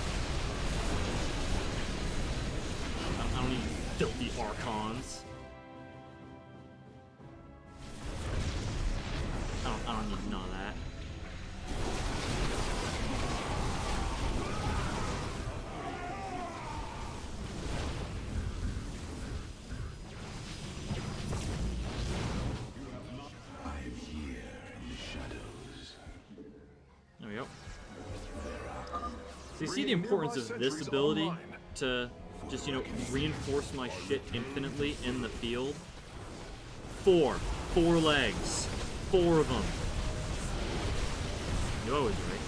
I don't need filthy Archons. I don't need none of that. There we go. So you see the importance of this ability to just, you know, reinforce my shit infinitely in the field? Four legs. 4 of them. I knew I was right.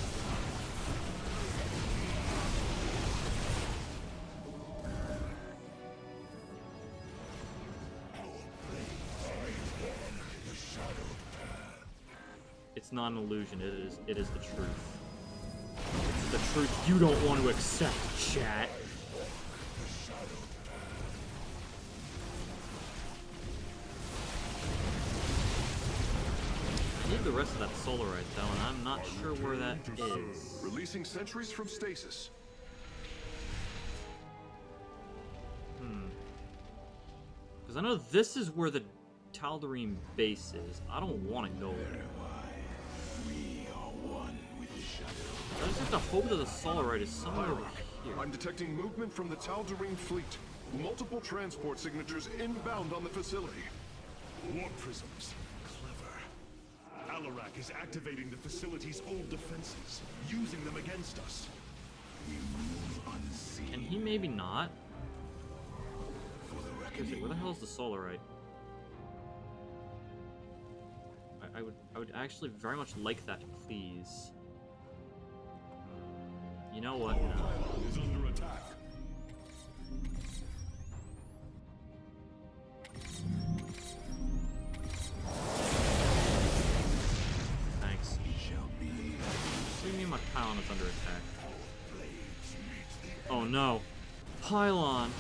It's not an illusion, it is the truth. It's the truth you don't want to accept, chat. I need the rest of that solarite though, and I'm not sure where that is. Releasing sentries from stasis. Because I know this is where the Tal'Darim base is. I don't want to go there. I just have to hope that the solarite is somewhere over here. I'm detecting movement from the Tal'Darim fleet. Multiple transport signatures inbound on the facility. Warp prisms. Clever. Alarak is activating the facility's old defenses, using them against us. We move unseen. Can he maybe not? Where the hell is the solarite? I would actually very much like that, please. You know what? No. Is under attack. Thanks. What do you mean my pylon is under attack? Oh no. Pylon!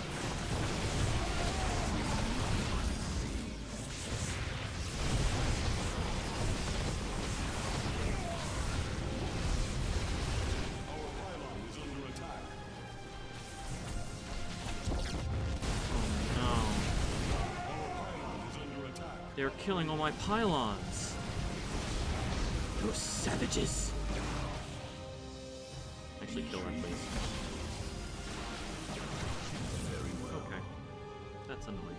They're killing all my pylons. Those savages. Actually, kill that, please. Okay. That's annoying.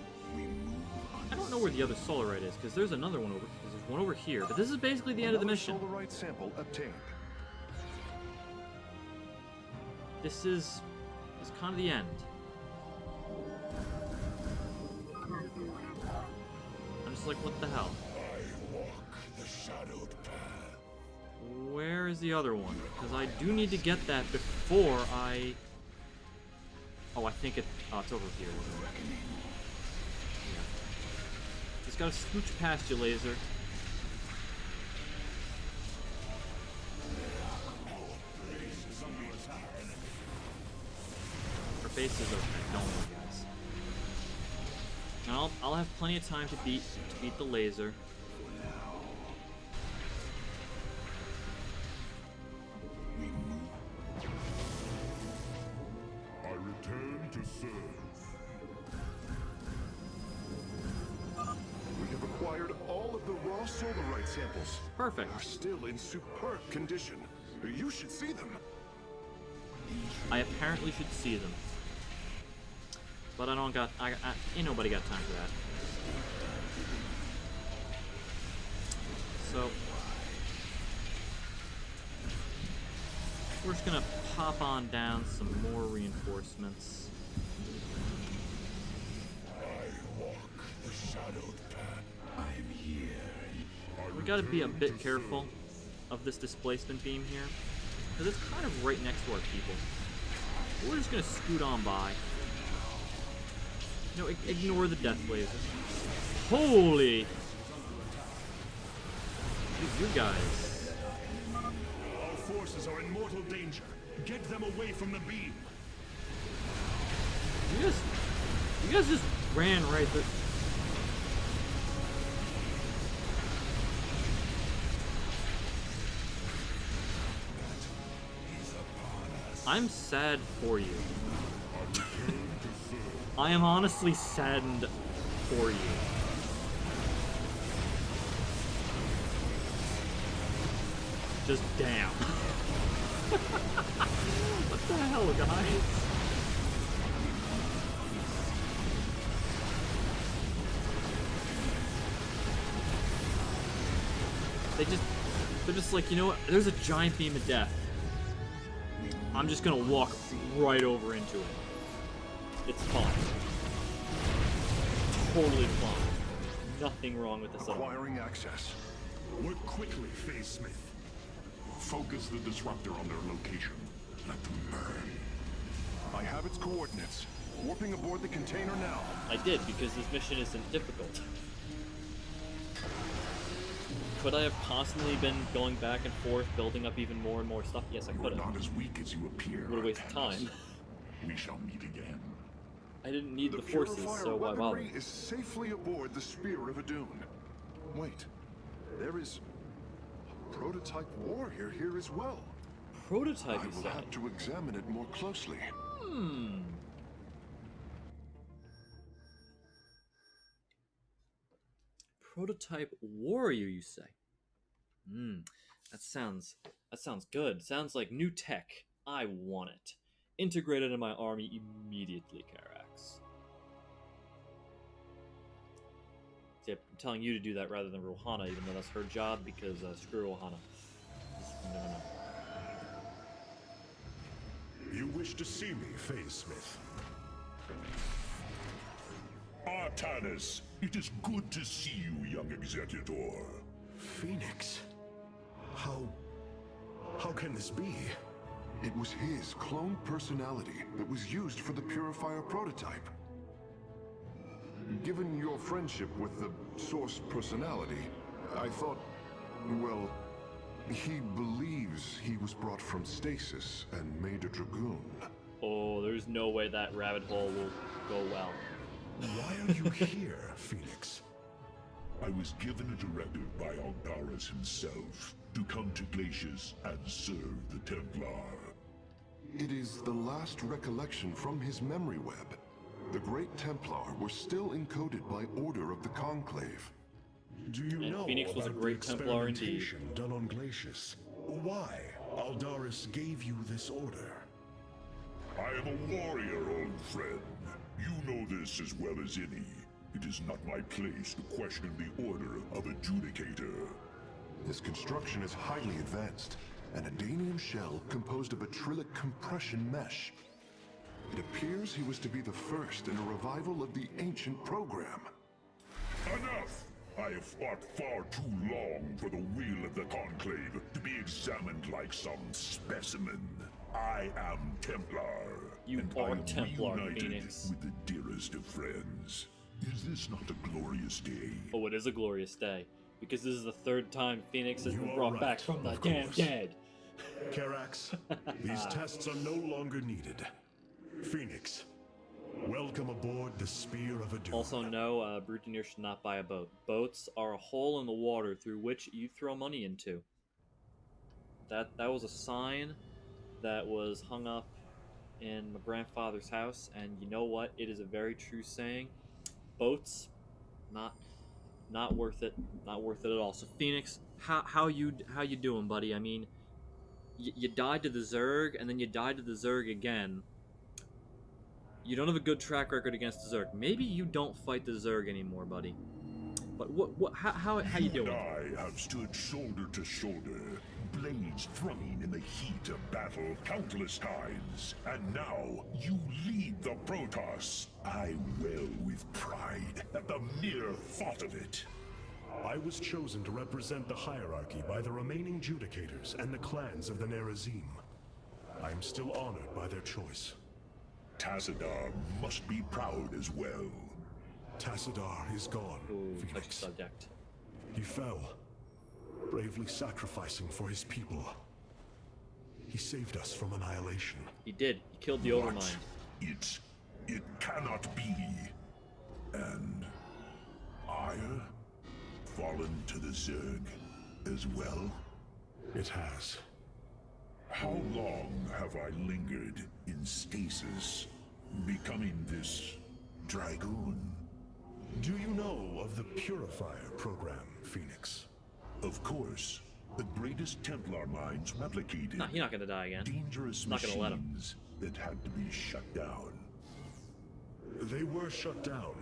I don't know where the other solarite is, because there's another one over. Because there's one over here. But this is basically the end of the mission. Solarite sample obtained. This is kind of the end. Like, what the hell? I walk the shadowed path. Where is the other one? Because I do need to get that before I... Oh, I think it... Oh, it's over here. Yeah, Just gotta scooch past you, laser. Our base is okay, don't worry, guys. And I'll have plenty of time to beat the laser. I return to serve. We have acquired all of the raw solarite samples. Perfect. They are still in superb condition. You should see them. I apparently should see them. But I don't got... ain't nobody got time for that. So... we're just gonna pop on down some more reinforcements. I walk the shadowed path. I'm here. We gotta be a bit careful of this displacement beam here, because it's kind of right next to our people. We're just gonna scoot on by. No, ignore the death laser. Holy! You guys. Our forces are in mortal danger. Get them away from the beam. You guys just ran right through. I'm sad for you. I am honestly saddened for you. Just damn. What the hell, guys? They're just like, you know what? There's a giant beam of death. I'm just gonna walk right over into it. It's fine. Totally fine. Nothing wrong with this at all. Acquiring access. Work quickly, Phase Smith. Focus the disruptor on their location. Let them burn. I have its coordinates. Warping aboard the container now. I did, because this mission isn't difficult. Could I have constantly been going back and forth, building up even more and more stuff? Yes, I could have. Not as weak as you appear. Would have wasted time. We shall meet again. I didn't need the forces, Purifier so why bother? weaponry is safely aboard the Spear of Adun. Wait, there is a prototype warrior here as well. Prototype, I you will said? have to examine it more closely. Prototype warrior, you say? That sounds good. Sounds like new tech. I want it. Integrate it in my army immediately, Karax. See, I'm telling you to do that rather than Rohana, even though that's her job, because screw Rohana. No. You wish to see me, Phase Smith? Artanis, it is good to see you, young Executor. Phoenix? How can this be? It was his cloned personality that was used for the Purifier prototype. Given your friendship with the Source personality, I thought, well, he believes he was brought from stasis and made a Dragoon. Oh, there's no way that rabbit hole will go well. Why are you here, Phoenix? I was given a directive by Aldaris himself to come to Glacius and serve the Templar. It is the last recollection from his memory web. The Great Templar were still encoded by order of the Conclave. Do you know Phoenix was a about great the Templar indeed. experimentation done on Glacius? Why Aldaris gave you this order? I am a warrior, old friend. You know this as well as any. It is not my place to question the order of Adjudicator. His construction is highly advanced. An Adanium shell composed of a trillic compression mesh. It appears he was to be the first in a revival of the ancient program. Enough! I have fought far too long for the will of the Conclave to be examined like some specimen. I am Templar. You and are I am Templar, reunited Phoenix. with the dearest of friends. Is this not a glorious day? Oh, it is a glorious day. Because this is the third time Phoenix has You been are brought right, back from the of damn course. dead. Karax, these tests are no longer needed. Phoenix, welcome aboard the Spear of Adun. Also, no, Brutineer should not buy a boat. Boats are a hole in the water through which you throw money into. That was a sign that was hung up in my grandfather's house, and you know what? It is a very true saying. Boats, not worth it. Not worth it at all. So Phoenix, how you doing, buddy? I mean, you died to the Zerg, and then you died to the Zerg again. You don't have a good track record against the Zerg. Maybe you don't fight the Zerg anymore, buddy. But how you doing? You and I have stood shoulder to shoulder, blades thrumming in the heat of battle countless times. And now you lead the Protoss. I wail with pride at the mere thought of it. I was chosen to represent the hierarchy by the remaining Judicators and the clans of the Nerazim. I am still honored by their choice. Tassadar must be proud as well. Tassadar is gone, Touchy Phoenix. subject. He fell, bravely sacrificing for his people. He saved us from annihilation. He did. He killed the What? Overmind. It cannot be. And Ire fallen to the Zerg as well? It has. How long have I lingered in stasis, becoming this Dragoon? Do you know of the Purifier program, Phoenix? Of course. The greatest Templar minds replicated. Nah, he's not gonna die again. Dangerous Not gonna let him. machines that had to be shut down. They were shut down,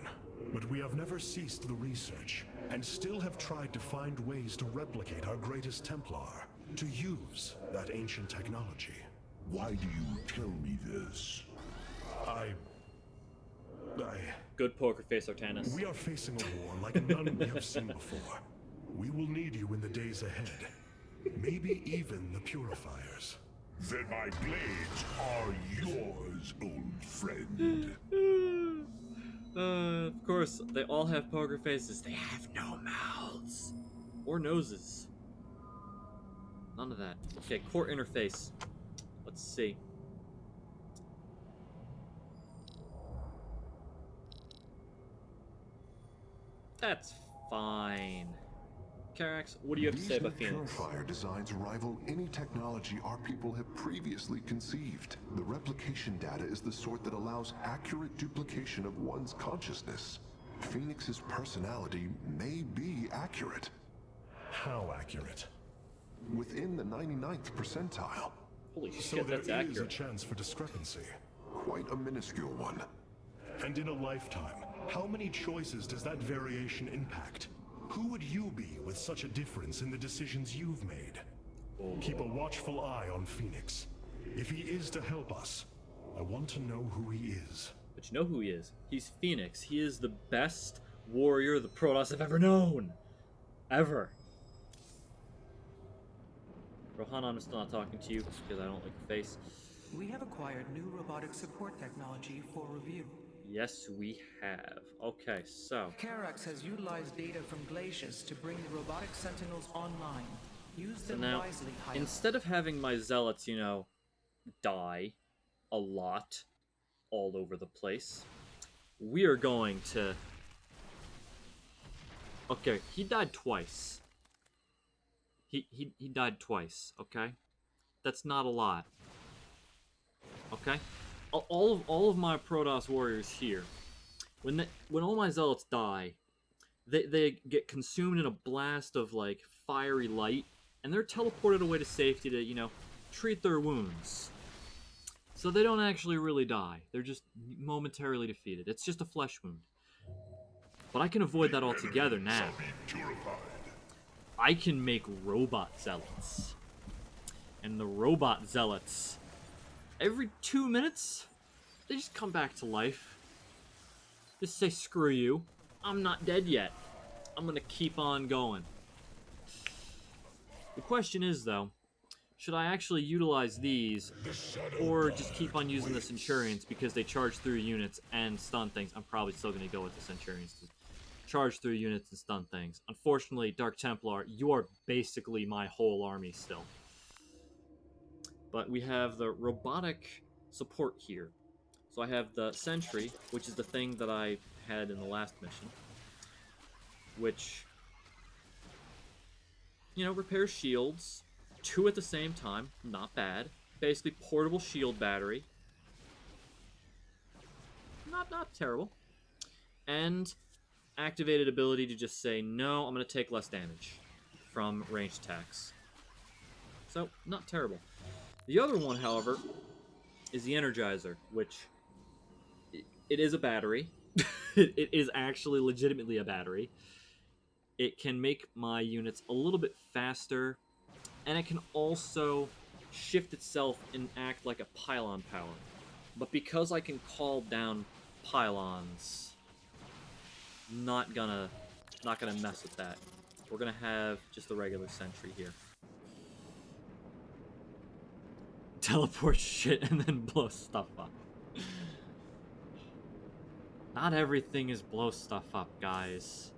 but we have never ceased the research, and still have tried to find ways to replicate our greatest Templar, to use that ancient technology. Why do you tell me this? I... Good poker face, Artanis. We are facing a war like none we have seen before. We will need you in the days ahead. Maybe even the Purifiers. Then my blades are yours, old friend. Of course, they all have poker faces. They have no mouths. Or noses. None of that. Okay, core interface. Let's see. That's fine. Karax, what do you have to say about Phoenix? Purifier designs rival any technology our people have previously conceived. The replication data is the sort that allows accurate duplication of one's consciousness. Phoenix's personality may be accurate. How accurate? Within the 99th percentile. Holy So shit, there that's is a accurate. chance for discrepancy. Quite a minuscule one. And in a lifetime, how many choices does that variation impact? Who would you be with such a difference in the decisions you've made? Keep a watchful eye on Phoenix. If he is to help us, I want to know who he is. But you know who he is. He's Phoenix. He is the best warrior the Protoss have ever known. Ever. Rohan, I'm still not talking to you because I don't like your face. We have acquired new robotic support technology for review. Yes, we have. Okay, so. Karax has utilized data from glaciers to bring the robotic sentinels online. Use So them now, wisely, High. instead of having my zealots, you know, die a lot all over the place, we are going to... Okay, he died twice. He died twice, okay? That's not a lot. Okay? All of my Protoss warriors here, when all my zealots die, they get consumed in a blast of like fiery light, and they're teleported away to safety to, you know, treat their wounds. So they don't actually really die. They're just momentarily defeated. It's just a flesh wound. But I can avoid that altogether now. I can make robot zealots. And the robot zealots, every 2 minutes, they just come back to life. Just say, screw you. I'm not dead yet. I'm gonna keep on going. The question is, though, should I actually utilize these, or just keep on using the Centurions because they charge through units and stun things? I'm probably still going to go with the Centurions to charge through units and stun things. Unfortunately, Dark Templar, you are basically my whole army still. But we have the robotic support here. So I have the Sentry, which is the thing that I had in the last mission, which, you know, repairs shields. 2 at the same time, not bad. Basically, portable shield battery. Not terrible. And activated ability to just say, no, I'm going to take less damage from ranged attacks. So, not terrible. The other one, however, is the Energizer, which it is a battery. It is actually legitimately a battery. It can make my units a little bit faster, and it can also shift itself and act like a pylon power. But because I can call down pylons, not gonna mess with that. We're gonna have just the regular sentry here. Teleport shit and then blow stuff up. Not everything is blow stuff up, guys.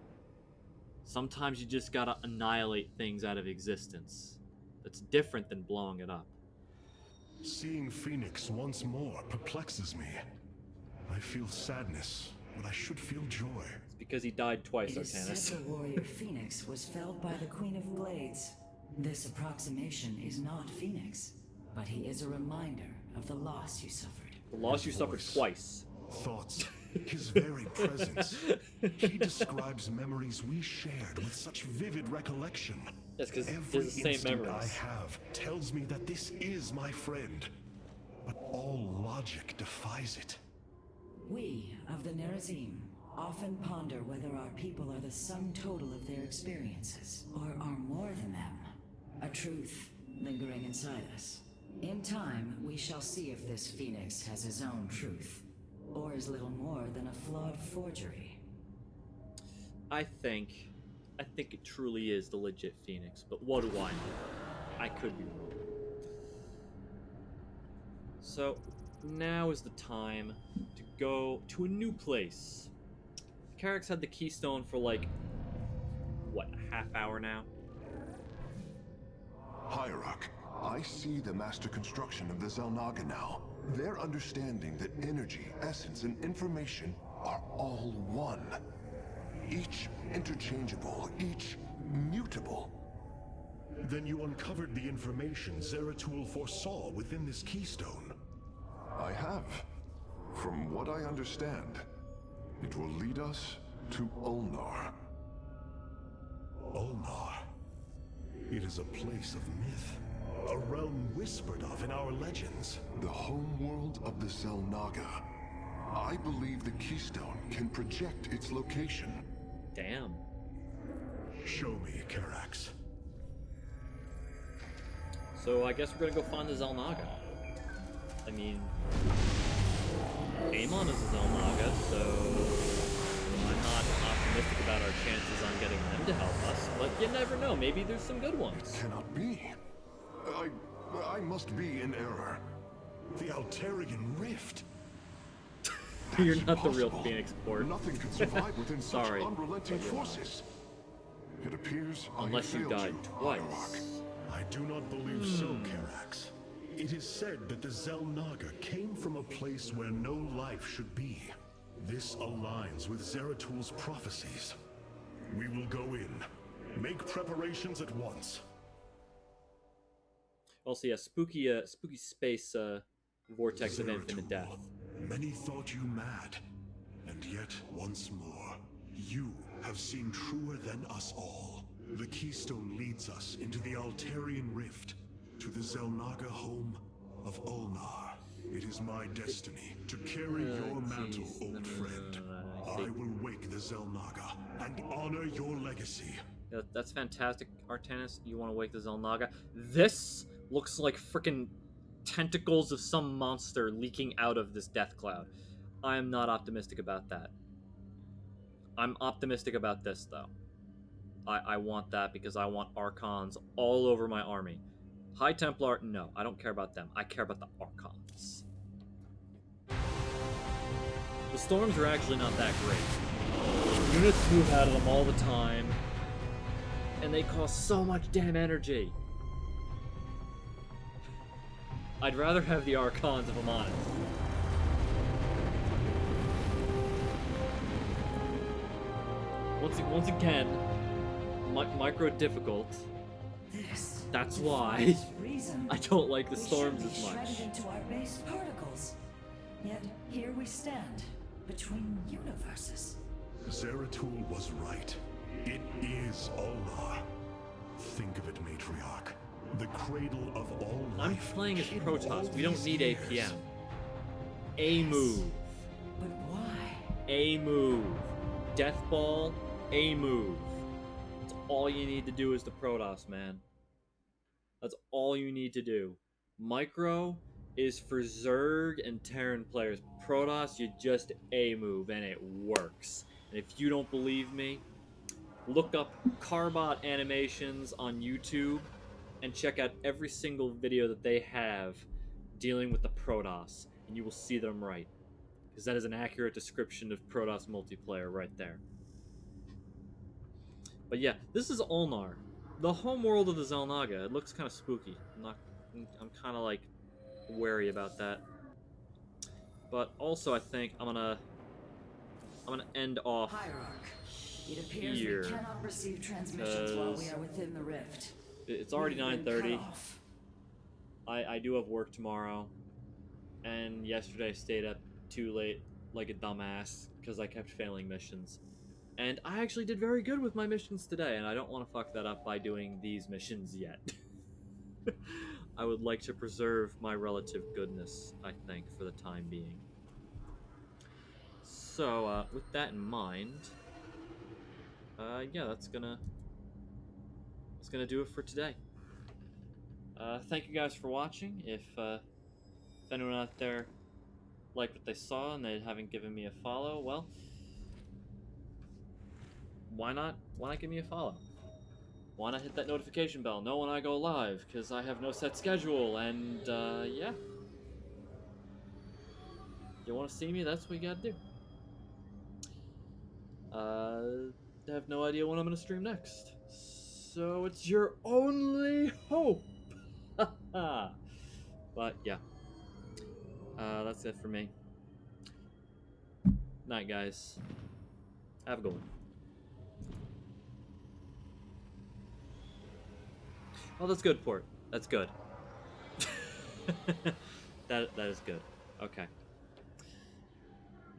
Sometimes you just gotta annihilate things out of existence. That's different than blowing it up. Seeing Phoenix once more perplexes me. I feel sadness, but I should feel joy. It's because he died twice, It is Artanis. said the warrior Phoenix was felled by the Queen of Blades. This approximation is not Phoenix, but he is a reminder of the loss you suffered. The loss you suffered twice. Thoughts, his very presence. He describes memories we shared with such vivid recollection. That's because Every there's the same instant memories. I have tells me that this is my friend, but all logic defies it. We of the Nerazim often ponder whether our people are the sum total of their experiences, or are more than them. A truth lingering inside us. In time, we shall see if this Phoenix has his own truth, or is little more than a flawed forgery. I think it truly is the legit Phoenix, but what do I know? I could be wrong. So, now is the time to go to a new place. Carrick's had the keystone for like, what, a half hour now? Hierarch, I see the master construction of the Zelnaga now. Their understanding that energy, essence, and information are all one. Each interchangeable, each mutable. Then you uncovered the information Zeratul foresaw within this keystone. I have. From what I understand, it will lead us to Ulnar. Ulnar. It is a place of myth. A realm whispered of in our legends. The homeworld of the Zelnaga. I believe the keystone can project its location. Damn. Show me, Karax. So I guess we're gonna go find the Zelnaga. I mean, Amon is a Zelnaga, so I'm not optimistic about our chances on getting them to help us, but you never know, maybe there's some good ones. It cannot be. I must be in error. The Altarian Rift. You're not the real Phoenix Port. Nothing can survive within such Sorry, unrelenting forces. It appears unless I you failed died you, twice. Hierarch. I do not believe so, Karax. It is said that the Zelnaga came from a place where no life should be. This aligns with Zeratul's prophecies. We will go in. Make preparations at once. Also, yeah, spooky space vortex of infinite death. Many thought you mad, and yet once more, you have seen truer than us all. The keystone leads us into the Altarian Rift, to the Zelnaga home of Ulnar. It is my destiny to carry your mantle, old friend. I will wake the Zelnaga and honor your legacy. Yeah, that's fantastic, Artanis. You want to wake the Zelnaga? This looks like frickin' tentacles of some monster leaking out of this death cloud. I am not optimistic about that. I'm optimistic about this, though. I want that because I want Archons all over my army. High Templar, no. I don't care about them. I care about the Archons. The Storms are actually not that great. Units move out of them all the time. And they cost so much damn energy. I'd rather have the Archons if I'm honest. Once again, micro difficult. That's why I don't like the Storms as much. Into our base particles. Yet here we stand, between universes. Zeratul was right. It is Allah. Think of it, Matriarch. The cradle of all life. I'm playing as Protoss. We don't need APM. A move. But why? A move. Death Ball, a move. That's all you need to do is the Protoss, man. That's all you need to do. Micro is for Zerg and Terran players. Protoss, you just A move and it works. And if you don't believe me, look up Carbot animations on YouTube and check out every single video that they have dealing with the Protoss, and you will see that I'm right. Because that is an accurate description of Protoss multiplayer right there. But yeah, this is Ulnar. The home world of the Xel'Naga. It looks kind of spooky. I'm kind of like wary about that. But also I think I'm gonna end off Hierarch. It appears here. we cannot receive transmissions while we are within the rift. It's already We've been 9:30. cut off. I do have work tomorrow. And yesterday I stayed up too late like a dumbass because I kept failing missions. And I actually did very good with my missions today, and I don't want to fuck that up by doing these missions yet. I would like to preserve my relative goodness, I think, for the time being. So, with that in mind, yeah, that's gonna do it for today. Thank you guys for watching. If anyone out there liked what they saw and they haven't given me a follow, well, why not give me a follow? Why not hit that notification bell? Know when I go live, because I have no set schedule, and yeah. You want to see me? That's what you gotta do. I have no idea when I'm gonna stream next, so it's your only hope. But yeah, that's it for me. Night, guys. Have a good one. Oh, that's good, Port. That's good. that is good. Okay.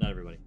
Not everybody.